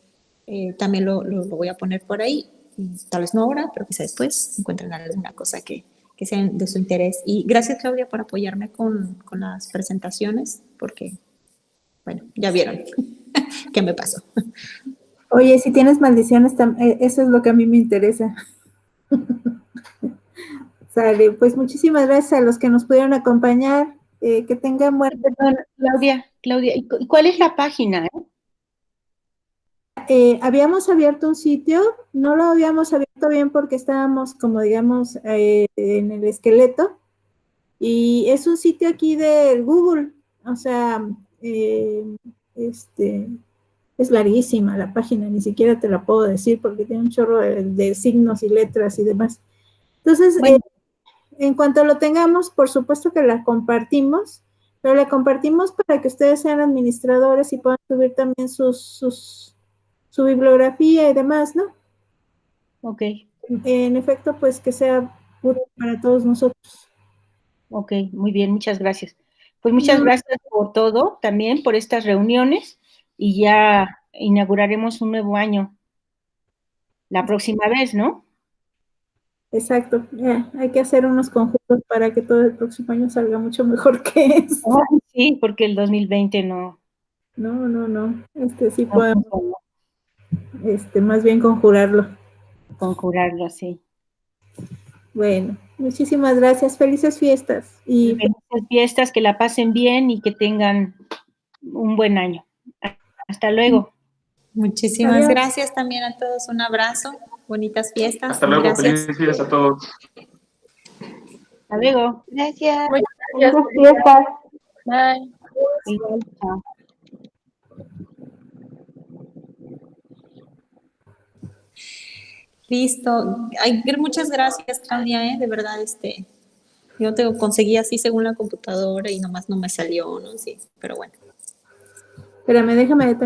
también lo voy a poner por ahí, tal vez no ahora, pero quizá después encuentren alguna cosa que sea de su interés. Y gracias, Claudia, por apoyarme con las presentaciones, porque, bueno, ya vieron qué me pasó. oye, si tienes maldiciones, eso es lo que a mí me interesa. Sale, pues muchísimas gracias a los que nos pudieron acompañar. Que tengan buen... Perdón, Claudia, ¿y cuál es la página? Habíamos abierto un sitio, no lo habíamos abierto bien porque estábamos, como digamos, en el esqueleto, y es un sitio aquí del Google, o sea, es larguísima la página, ni siquiera te la puedo decir porque tiene un chorro de signos y letras y demás. Entonces, Bueno, en cuanto lo tengamos, por supuesto que la compartimos, pero la compartimos para que ustedes sean administradores y puedan subir también su bibliografía y demás, ¿no? ok, En efecto, pues que sea útil para todos nosotros. ok, muy bien, muchas gracias. Pues muchas gracias por todo, también por estas reuniones, y ya inauguraremos un nuevo año la próxima vez, ¿no? Exacto, hay que hacer unos conjuntos para que todo el próximo año salga mucho mejor que este. Sí, porque el 2020 no. No. Sí No podemos, funcionó. más bien conjurarlo. Conjurarlo, sí. Bueno, muchísimas gracias. Felices fiestas. Y Felices fiestas, que la pasen bien y que tengan un buen año. Hasta luego. Muchísimas adiós. gracias también a todos. Un abrazo. Bonitas fiestas. Hasta y luego, gracias. felices fiestas a todos. Hasta luego. Gracias. Felices fiestas. Bye. Igual, chao. Listo. Ay, muchas gracias, Claudia, de verdad, yo te conseguí así según la computadora y nomás no me salió, ¿no? Sí, pero bueno. Espérame, déjame detener.